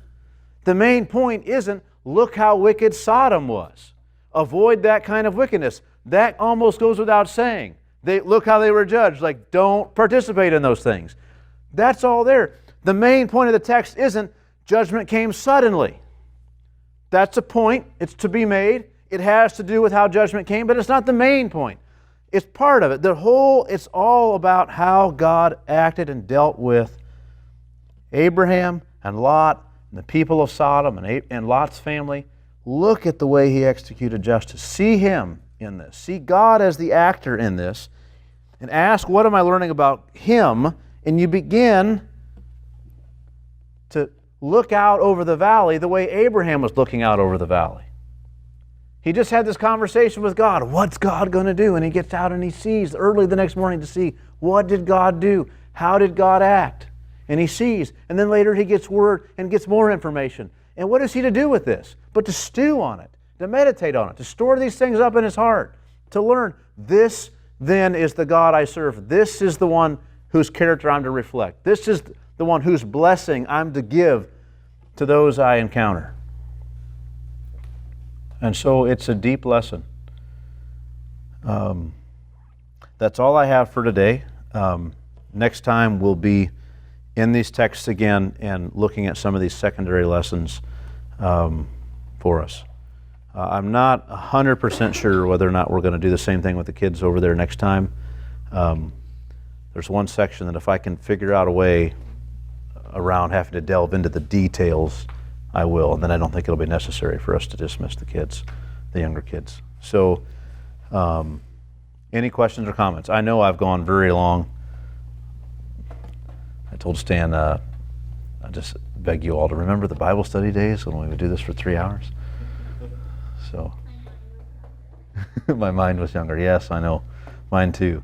The main point isn't, look how wicked Sodom was. Avoid that kind of wickedness. That almost goes without saying. Look how they were judged. Like, don't participate in those things. That's all there. The main point of the text isn't judgment came suddenly. That's a point. It's to be made. It has to do with how judgment came, but it's not the main point. It's part of it. It's all about how God acted and dealt with Abraham and Lot and the people of Sodom and Lot's family. Look at the way he executed justice. See him in this. See God as the actor in this. And ask, what am I learning about him? And you begin to look out over the valley the way Abraham was looking out over the valley. He just had this conversation with God. What's God going to do? And he gets out and he sees early the next morning to see, what did God do? How did God act? And he sees. And then later he gets word and gets more information. And what is he to do with this? But to stew on it, to meditate on it, to store these things up in his heart, to learn, this then is the God I serve. This is the one whose character I'm to reflect. This is the one whose blessing I'm to give to those I encounter. And so it's a deep lesson. That's all I have for today. Next time we'll be in these texts again and looking at some of these secondary lessons for us. I'm not 100% sure whether or not we're going to do the same thing with the kids over there next time. There's one section that if I can figure out a way around having to delve into the details, I will, and then I don't think it'll be necessary for us to dismiss the kids, the younger kids. So, any questions or comments? I know I've gone very long. I told Stan, I just beg you all to remember the Bible study days when we would do this for 3 hours. So, my mind was younger. Yes, I know. Mine too.